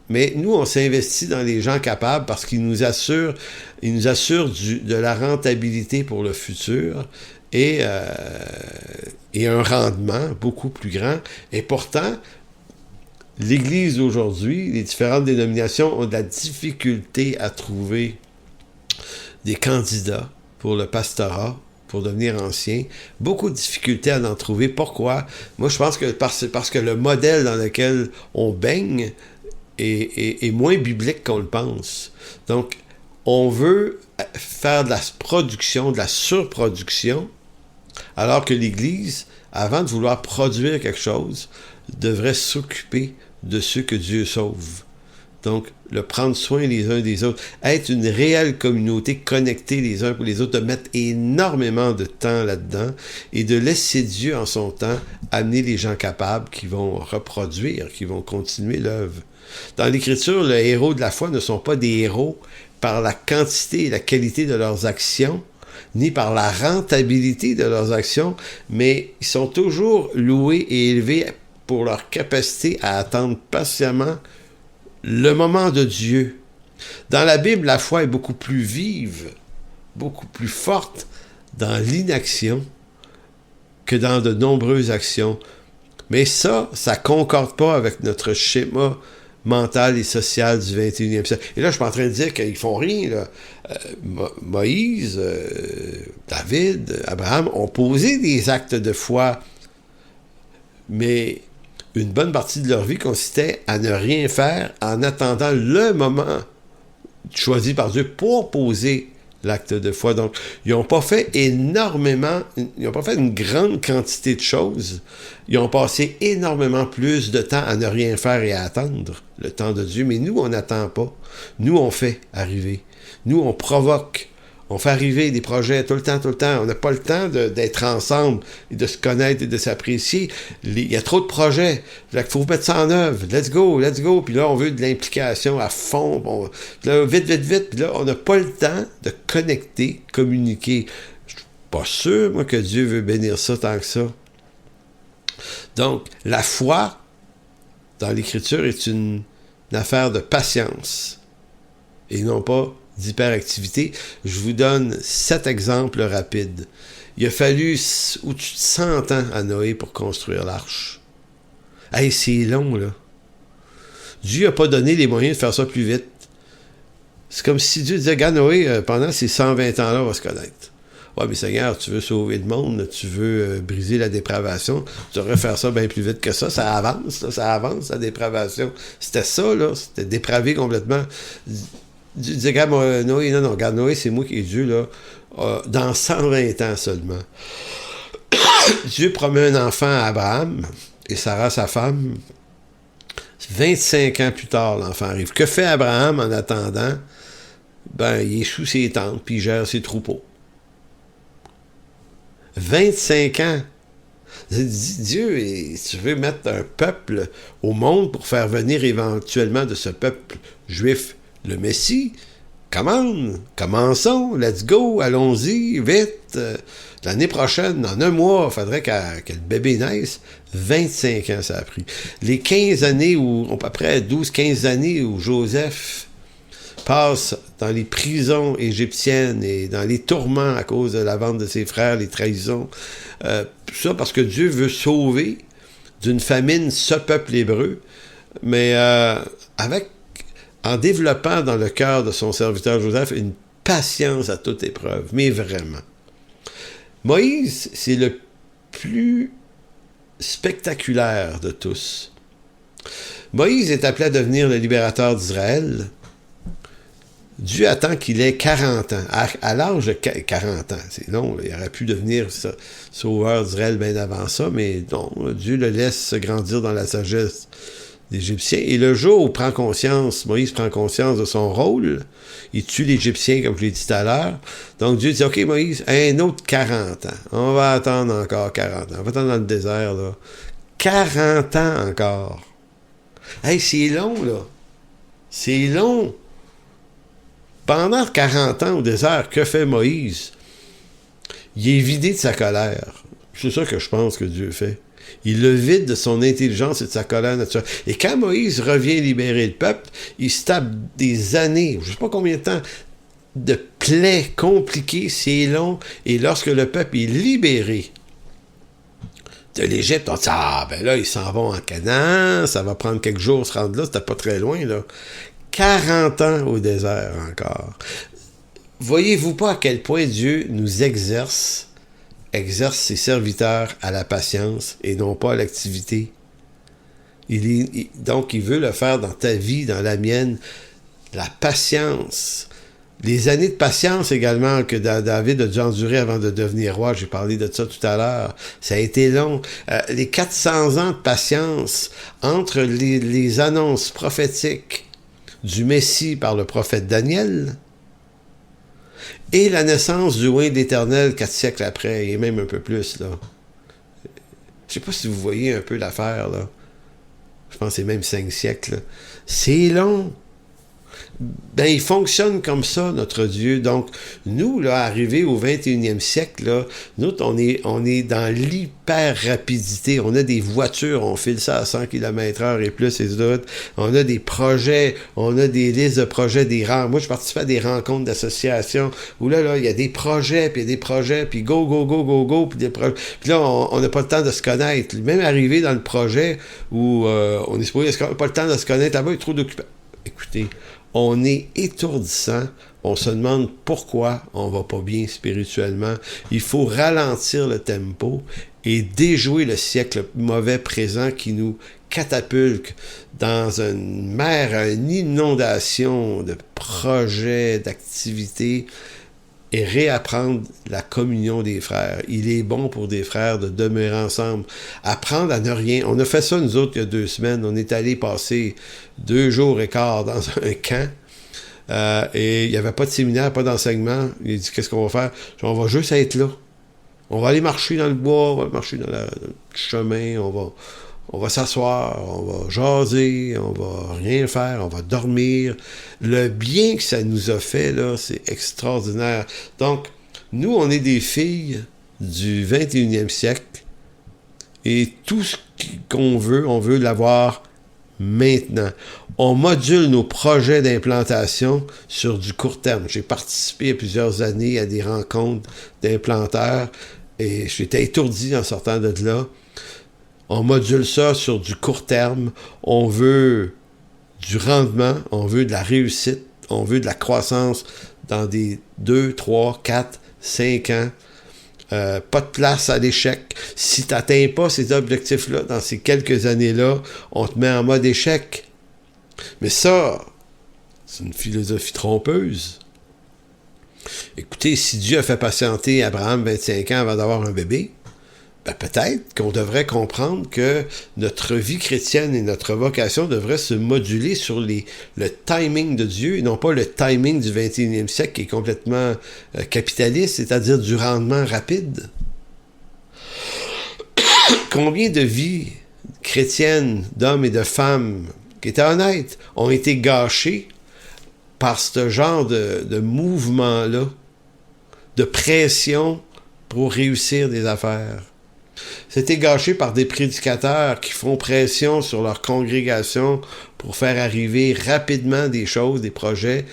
Mais nous, on s'investit dans les gens capables parce qu'ils nous assurent de la rentabilité pour le futur et un rendement beaucoup plus grand. Et pourtant, l'Église aujourd'hui, les différentes dénominations ont de la difficulté à trouver des candidats pour le pastorat, pour devenir ancien. Beaucoup de difficultés à en trouver. Pourquoi? Moi, je pense que parce que le modèle dans lequel on baigne est moins biblique qu'on le pense. Donc, on veut faire de la production, de la surproduction, alors que l'Église, avant de vouloir produire quelque chose, devrait s'occuper de ceux que Dieu sauve. Donc, le prendre soin les uns des autres, être une réelle communauté connectée les uns pour les autres, de mettre énormément de temps là-dedans et de laisser Dieu, en son temps, amener les gens capables qui vont reproduire, qui vont continuer l'œuvre. Dans l'Écriture, les héros de la foi ne sont pas des héros par la quantité et la qualité de leurs actions, ni par la rentabilité de leurs actions, mais ils sont toujours loués et élevés pour leur capacité à attendre patiemment le moment de Dieu. Dans la Bible, la foi est beaucoup plus vive, beaucoup plus forte dans l'inaction que dans de nombreuses actions. Mais ça concorde pas avec notre schéma mental et social du 21e siècle. Et là, je suis pas en train de dire qu'ils font rien, là. Moïse, David, Abraham ont posé des actes de foi, mais une bonne partie de leur vie consistait à ne rien faire en attendant le moment choisi par Dieu pour poser l'acte de foi. Donc, ils n'ont pas fait énormément, ils n'ont pas fait une grande quantité de choses. Ils ont passé énormément plus de temps à ne rien faire et à attendre le temps de Dieu. Mais nous, on n'attend pas. Nous, on fait arriver. Nous, on provoque. On fait arriver des projets tout le temps. On n'a pas le temps d'être ensemble et de se connaître et de s'apprécier. Il y a trop de projets. Il faut mettre ça en œuvre. Let's go. Puis là, on veut de l'implication à fond. Puis là, vite. Puis là, on n'a pas le temps de connecter, communiquer. Je suis pas sûr, moi, que Dieu veut bénir ça tant que ça. Donc, la foi, dans l'Écriture, est une affaire de patience et non pas d'hyperactivité. Je vous donne 7 exemples rapides. Il a fallu au-dessus de 100 ans à Noé pour construire l'arche. Hey, c'est long, là. Dieu n'a pas donné les moyens de faire ça plus vite. C'est comme si Dieu disait, regarde, Noé, pendant ces 120 ans-là, on va se connaître. Ouais, mais Seigneur, tu veux sauver le monde, tu veux briser la dépravation, tu devrais faire ça bien plus vite que ça. Ça avance, la dépravation. C'était ça, là. C'était dépravé complètement. Dieu disait, regarde, Noé, non, regarde, Noé, c'est moi qui ai Dieu, là, dans 120 ans seulement. Dieu promet un enfant à Abraham et Sarah, sa femme. 25 ans plus tard, l'enfant arrive. Que fait Abraham en attendant? Ben, il échoue ses tentes, puis il gère ses troupeaux. 25 ans. Dieu, tu veux mettre un peuple au monde pour faire venir éventuellement de ce peuple juif le Messie, commençons, let's go, allons-y, vite. L'année prochaine, dans 1 mois, il faudrait que le bébé naisse. 25 ans, ça a pris. Les 15 années, à peu près 12-15 années où Joseph passe dans les prisons égyptiennes et dans les tourments à cause de la vente de ses frères, les trahisons. Tout ça parce que Dieu veut sauver d'une famine ce peuple hébreu, mais en développant dans le cœur de son serviteur Joseph une patience à toute épreuve, mais vraiment. Moïse, c'est le plus spectaculaire de tous. Moïse est appelé à devenir le libérateur d'Israël. Dieu attend qu'il ait 40 ans. À l'âge de 40 ans, c'est long, il aurait pu devenir sauveur d'Israël bien avant ça, mais non, Dieu le laisse grandir dans la sagesse l'Égyptien. Et le jour où Moïse prend conscience de son rôle, il tue l'Égyptien, comme je l'ai dit tout à l'heure. Donc Dieu dit, OK Moïse, un autre 40 ans. On va attendre encore 40 ans. On va attendre dans le désert, là. 40 ans encore. Hey, c'est long, là. C'est long. Pendant 40 ans au désert, que fait Moïse? Il est vidé de sa colère. C'est ça que je pense que Dieu fait. Il le vide de son intelligence et de sa colère naturelle. Et quand Moïse revient libérer le peuple, il se tape des années, je ne sais pas combien de temps, de plaies compliquées, c'est long. Et lorsque le peuple est libéré de l'Égypte, on dit, ben là, ils s'en vont en Canaan, ça va prendre quelques jours se rendre là, c'était pas très loin, là. 40 ans au désert encore. Voyez-vous pas à quel point Dieu nous exerce ses serviteurs à la patience et non pas à l'activité? Donc, il veut le faire dans ta vie, dans la mienne. La patience. Les années de patience également que David a dû endurer avant de devenir roi. J'ai parlé de ça tout à l'heure. Ça a été long. Les 400 ans de patience entre les annonces prophétiques du Messie par le prophète Daniel et la naissance du oint d'Éternel 4 siècles après, et même un peu plus, là. Je sais pas si vous voyez un peu l'affaire, là. Je pense que c'est même 5 siècles, là. C'est long. Ben, il fonctionne comme ça, notre Dieu. Donc, nous, là, arrivés au 21e siècle, là, nous, on est dans l'hyper-rapidité. On a des voitures, on file ça à 100 km/h et plus, et d'autres. On a des projets, on a des listes de projets, des rangs. Moi, je participe à des rencontres d'associations où là, il y a des projets, puis il y a des projets, puis go, puis des projets. Puis là, on n'a pas le temps de se connaître. Même arrivé dans le projet où on est supposé pas le temps de se connaître, là-bas, il y a trop d'occupants. Écoutez, on est étourdissant. On se demande pourquoi on va pas bien spirituellement. Il faut ralentir le tempo et déjouer le siècle mauvais présent qui nous catapulte dans une mer, une inondation de projets, d'activités et réapprendre la communion des frères. Il est bon pour des frères de demeurer ensemble. Apprendre à ne rien. On a fait ça, nous autres, il y a 2 semaines. On est allé passer 2 jours et quart dans un camp. Et il n'y avait pas de séminaire, pas d'enseignement. Il dit, qu'est-ce qu'on va faire? On va juste être là. On va aller marcher dans le bois, on va marcher dans le chemin, on va s'asseoir, on va jaser, on va rien faire, on va dormir. Le bien que ça nous a fait, là, c'est extraordinaire. Donc, nous, on est des filles du 21e siècle et tout ce qu'on veut, on veut l'avoir maintenant. On module nos projets d'implantation sur du court terme. J'ai participé à plusieurs années à des rencontres d'implanteurs et j'étais étourdi en sortant de là. On module ça sur du court terme. On veut du rendement, on veut de la réussite, on veut de la croissance dans des 2, 3, 4, 5 ans. Pas de place à l'échec. Si tu n'atteins pas ces objectifs-là dans ces quelques années-là, on te met en mode échec. Mais ça, c'est une philosophie trompeuse. Écoutez, si Dieu a fait patienter Abraham 25 ans avant d'avoir un bébé, ben peut-être qu'on devrait comprendre que notre vie chrétienne et notre vocation devraient se moduler sur le timing de Dieu et non pas le timing du 21e siècle qui est complètement capitaliste, c'est-à-dire du rendement rapide. Combien de vies chrétiennes, d'hommes et de femmes qui étaient honnêtes, ont été gâchées par ce genre de mouvement-là, de pression pour réussir des affaires. C'était gâché par des prédicateurs qui font pression sur leur congrégation pour faire arriver rapidement des choses, des projets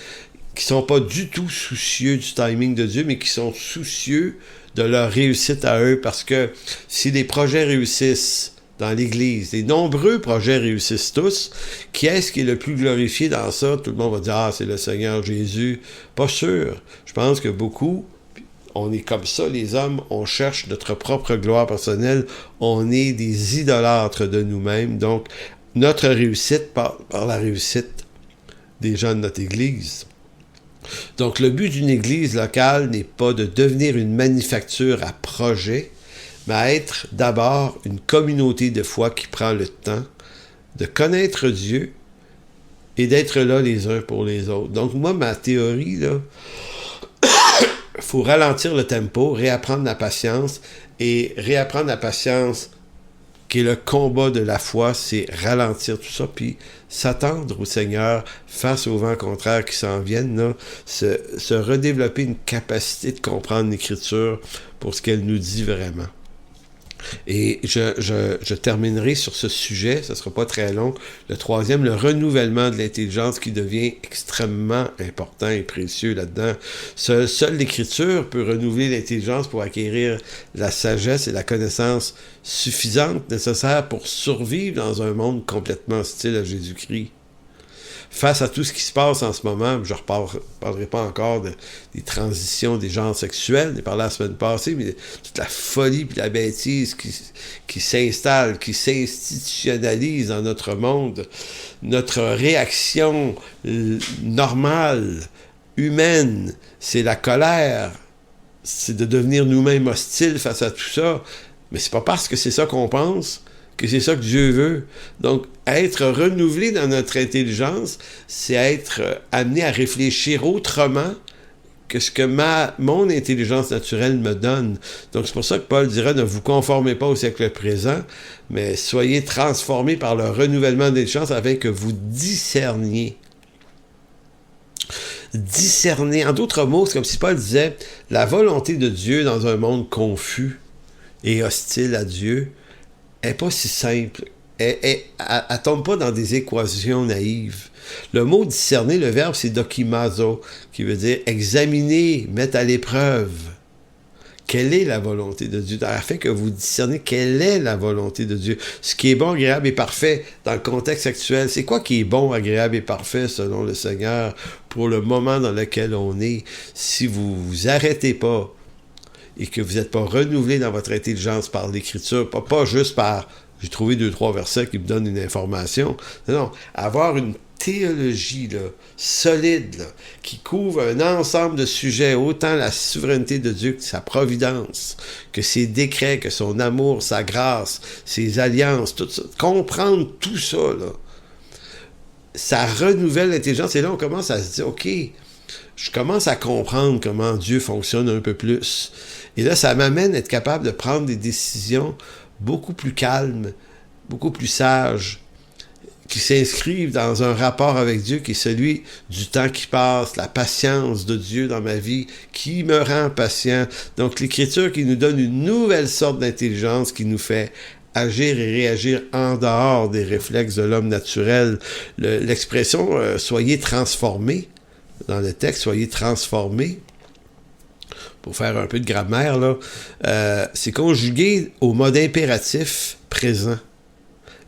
qui sont pas du tout soucieux du timing de Dieu, mais qui sont soucieux de leur réussite à eux, parce que si les projets réussissent dans l'Église, les nombreux projets réussissent tous, qui est-ce qui est le plus glorifié dans ça? Tout le monde va dire « Ah, c'est le Seigneur Jésus ». Pas sûr. Je pense que beaucoup... On est comme ça, les hommes, on cherche notre propre gloire personnelle, on est des idolâtres de nous-mêmes, donc notre réussite par la réussite des gens de notre Église. Donc le but d'une Église locale n'est pas de devenir une manufacture à projet, mais à être d'abord une communauté de foi qui prend le temps de connaître Dieu et d'être là les uns pour les autres. Donc moi, ma théorie, là, il faut ralentir le tempo, réapprendre la patience, et réapprendre la patience qui est le combat de la foi, c'est ralentir tout ça, puis s'attendre au Seigneur face aux vents contraires qui s'en viennent, là, se redévelopper une capacité de comprendre l'Écriture pour ce qu'elle nous dit vraiment. Et je terminerai sur ce sujet, ce ne sera pas très long. Le troisième, le renouvellement de l'intelligence qui devient extrêmement important et précieux là-dedans. Seule l'Écriture peut renouveler l'intelligence pour acquérir la sagesse et la connaissance suffisante nécessaires pour survivre dans un monde complètement hostile à Jésus-Christ. Face à tout ce qui se passe en ce moment, je ne parlerai pas encore des transitions des genres sexuels, j'ai parlé la semaine passée, mais toute la folie et la bêtise qui s'installe, qui s'institutionnalise dans notre monde, notre réaction normale, humaine, c'est la colère, c'est de devenir nous-mêmes hostiles face à tout ça, mais c'est pas parce que c'est ça qu'on pense que c'est ça que Dieu veut. Donc, être renouvelé dans notre intelligence, c'est être amené à réfléchir autrement que ce que mon intelligence naturelle me donne. Donc, c'est pour ça que Paul dirait, ne vous conformez pas au siècle présent, mais soyez transformés par le renouvellement de l'intelligence afin que vous discerniez. Discerner, en d'autres mots, c'est comme si Paul disait, la volonté de Dieu dans un monde confus et hostile à Dieu, n'est pas si simple. Elle ne tombe pas dans des équations naïves. Le mot discerner, le verbe, c'est dokimazo, qui veut dire examiner, mettre à l'épreuve. Quelle est la volonté de Dieu? Afin que vous discernez quelle est la volonté de Dieu. Ce qui est bon, agréable et parfait dans le contexte actuel. C'est quoi qui est bon, agréable et parfait selon le Seigneur pour le moment dans lequel on est? Si vous vous arrêtez pas et que vous n'êtes pas renouvelé dans votre intelligence par l'Écriture, pas juste par « j'ai trouvé 2-3 versets qui me donnent une information ». Non, avoir une théologie là, solide là, qui couvre un ensemble de sujets, autant la souveraineté de Dieu que sa providence, que ses décrets, que son amour, sa grâce, ses alliances, tout ça. Comprendre tout ça, là, ça renouvelle l'intelligence. Et là, on commence à se dire « OK, je commence à comprendre comment Dieu fonctionne un peu plus ». Et là, ça m'amène à être capable de prendre des décisions beaucoup plus calmes, beaucoup plus sages, qui s'inscrivent dans un rapport avec Dieu qui est celui du temps qui passe, la patience de Dieu dans ma vie, qui me rend patient. Donc, l'Écriture qui nous donne une nouvelle sorte d'intelligence qui nous fait agir et réagir en dehors des réflexes de l'homme naturel. L'expression « soyez transformés », dans le texte « soyez transformés », pour faire un peu de grammaire, là, c'est conjugué au mode impératif présent,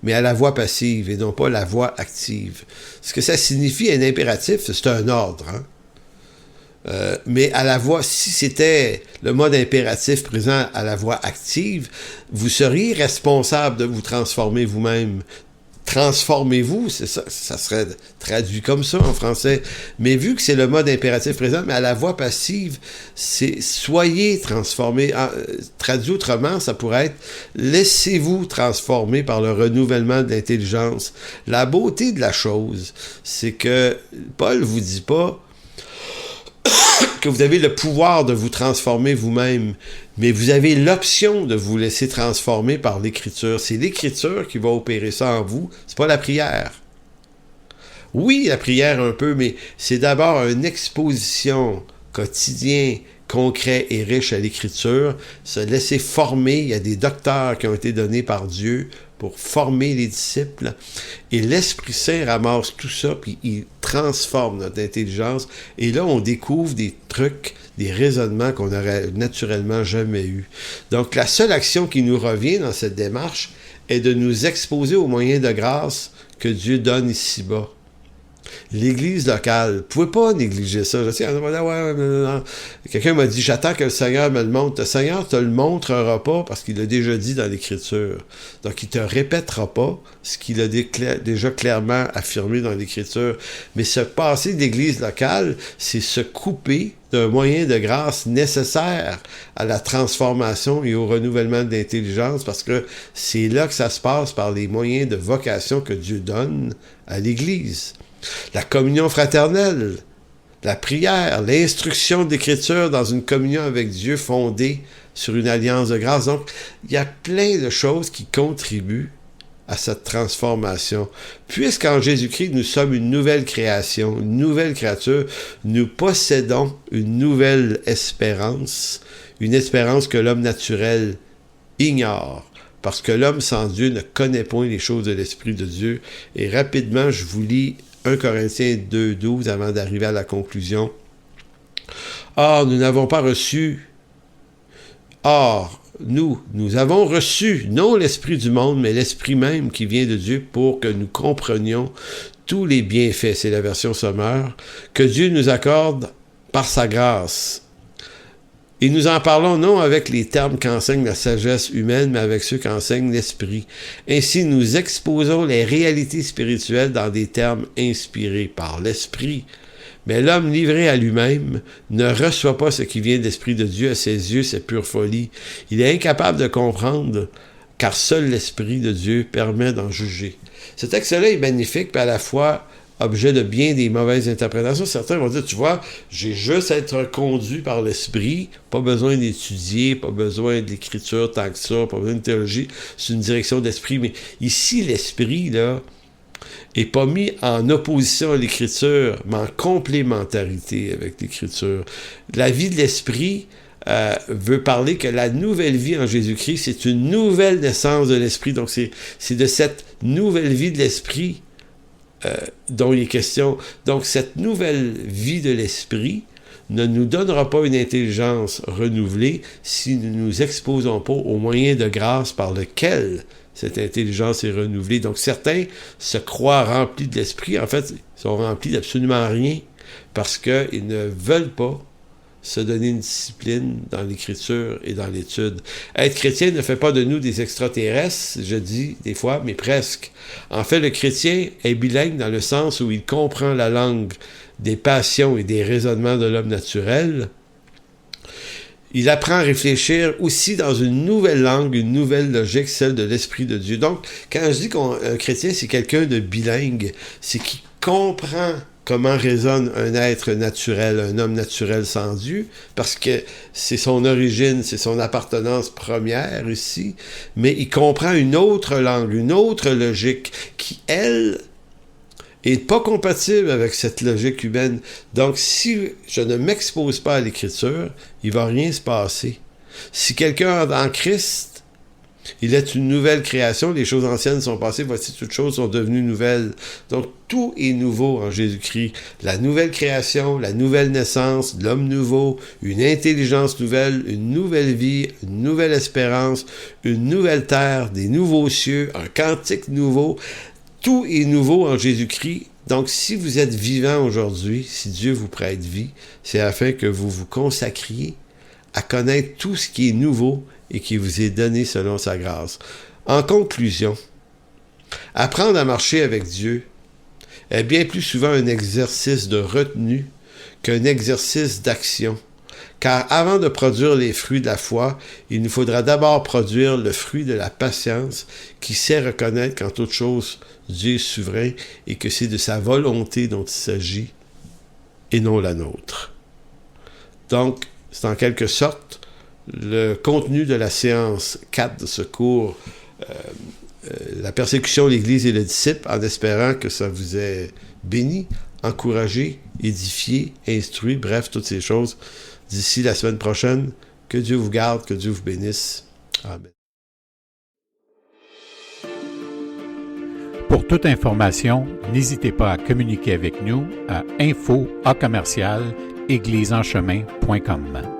mais à la voix passive et non pas la voix active. Ce que ça signifie, un impératif, c'est un ordre. Hein? Mais à la voix, si c'était le mode impératif présent à la voix active, vous seriez responsable de vous transformer vous-même. Transformez-vous, c'est ça, ça serait traduit comme ça en français. Mais vu que c'est le mode impératif présent, mais à la voix passive, c'est soyez transformés. Traduit autrement, ça pourrait être laissez-vous transformer par le renouvellement de l'intelligence. La beauté de la chose, c'est que Paul vous dit pas que vous avez le pouvoir de vous transformer vous-même, mais vous avez l'option de vous laisser transformer par l'Écriture. C'est l'Écriture qui va opérer ça en vous, c'est pas la prière. Oui, la prière un peu, mais c'est d'abord une exposition quotidienne, concret et riche à l'Écriture, se laisser former. Il y a des docteurs qui ont été donnés par Dieu pour former les disciples. Et l'Esprit Saint ramasse tout ça, puis il transforme notre intelligence. Et là, on découvre des trucs, des raisonnements qu'on n'aurait naturellement jamais eus. Donc, la seule action qui nous revient dans cette démarche est de nous exposer aux moyens de grâce que Dieu donne ici-bas. L'Église locale, vous ne pouvez pas négliger ça. Quelqu'un m'a dit, j'attends que le Seigneur me le montre. Le Seigneur ne te le montrera pas parce qu'il l'a déjà dit dans l'Écriture. Donc, il ne te répétera pas ce qu'il a déjà clairement affirmé dans l'Écriture. Mais se passer d'Église locale, c'est se couper d'un moyen de grâce nécessaire à la transformation et au renouvellement de l'intelligence, parce que c'est là que ça se passe, par les moyens de vocation que Dieu donne à l'Église. La communion fraternelle, la prière, l'instruction de l'Écriture dans une communion avec Dieu fondée sur une alliance de grâce. Donc, il y a plein de choses qui contribuent à cette transformation. Puisqu'en Jésus-Christ, nous sommes une nouvelle création, une nouvelle créature, nous possédons une nouvelle espérance, une espérance que l'homme naturel ignore, parce que l'homme sans Dieu ne connaît point les choses de l'Esprit de Dieu. Et rapidement, je vous lis 1 Corinthiens 2,12 avant d'arriver à la conclusion. Or, nous n'avons pas reçu... Or, nous avons reçu, non l'esprit du monde, mais l'esprit même qui vient de Dieu pour que nous comprenions tous les bienfaits, c'est la version sommaire, que Dieu nous accorde par sa grâce. Et nous en parlons non avec les termes qu'enseigne la sagesse humaine, mais avec ceux qu'enseigne l'esprit. Ainsi, nous exposons les réalités spirituelles dans des termes inspirés par l'esprit. Mais l'homme livré à lui-même ne reçoit pas ce qui vient de l'Esprit de Dieu. À ses yeux, c'est pure folie. Il est incapable de comprendre, car seul l'Esprit de Dieu permet d'en juger. Ce texte-là est magnifique, puis à la fois objet de bien des mauvaises interprétations. Certains vont dire, tu vois, j'ai juste à être conduit par l'Esprit, pas besoin d'étudier, pas besoin de l'écriture tant que ça, pas besoin de théologie, c'est une direction d'esprit. Mais ici, l'Esprit, là, est pas mis en opposition à l'Écriture, mais en complémentarité avec l'Écriture. La vie de l'Esprit veut parler que la nouvelle vie en Jésus-Christ, c'est une nouvelle naissance de l'Esprit. Donc, c'est de cette nouvelle vie de l'Esprit dont il est question. Donc, cette nouvelle vie de l'Esprit ne nous donnera pas une intelligence renouvelée si nous ne nous exposons pas aux moyens de grâce par lequel cette intelligence est renouvelée. Donc, certains se croient remplis de l'esprit. En fait, ils sont remplis d'absolument rien parce qu'ils ne veulent pas se donner une discipline dans l'écriture et dans l'étude. Être chrétien ne fait pas de nous des extraterrestres, je dis des fois, mais presque. En fait, le chrétien est bilingue dans le sens où il comprend la langue des passions et des raisonnements de l'homme naturel. Il apprend à réfléchir aussi dans une nouvelle langue, une nouvelle logique, celle de l'Esprit de Dieu. Donc, quand je dis qu'un chrétien, c'est quelqu'un de bilingue, c'est qu'il comprend comment résonne un être naturel, un homme naturel sans Dieu, parce que c'est son origine, c'est son appartenance première ici, mais il comprend une autre langue, une autre logique qui, elle, est pas compatible avec cette logique humaine. Donc, si je ne m'expose pas à l'Écriture, il va rien se passer. Si quelqu'un est en Christ, il est une nouvelle création, les choses anciennes sont passées, voici toutes choses sont devenues nouvelles. Donc, tout est nouveau en Jésus-Christ. La nouvelle création, la nouvelle naissance, l'homme nouveau, une intelligence nouvelle, une nouvelle vie, une nouvelle espérance, une nouvelle terre, des nouveaux cieux, un cantique nouveau. Tout est nouveau en Jésus-Christ. Donc, si vous êtes vivant aujourd'hui, si Dieu vous prête vie, c'est afin que vous vous consacriez à connaître tout ce qui est nouveau et qui vous est donné selon sa grâce. En conclusion, apprendre à marcher avec Dieu est bien plus souvent un exercice de retenue qu'un exercice d'action. Car avant de produire les fruits de la foi, il nous faudra d'abord produire le fruit de la patience qui sait reconnaître qu'en toute chose, Dieu est souverain et que c'est de sa volonté dont il s'agit et non la nôtre. Donc, c'est en quelque sorte le contenu de la séance 4 de ce cours, la persécution de l'Église et le disciple, en espérant que ça vous ait béni, encouragé, édifié, instruit, bref, toutes ces choses. D'ici la semaine prochaine, que Dieu vous garde, que Dieu vous bénisse. Amen. Pour toute information, n'hésitez pas à communiquer avec nous à info@église-en-chemin.com.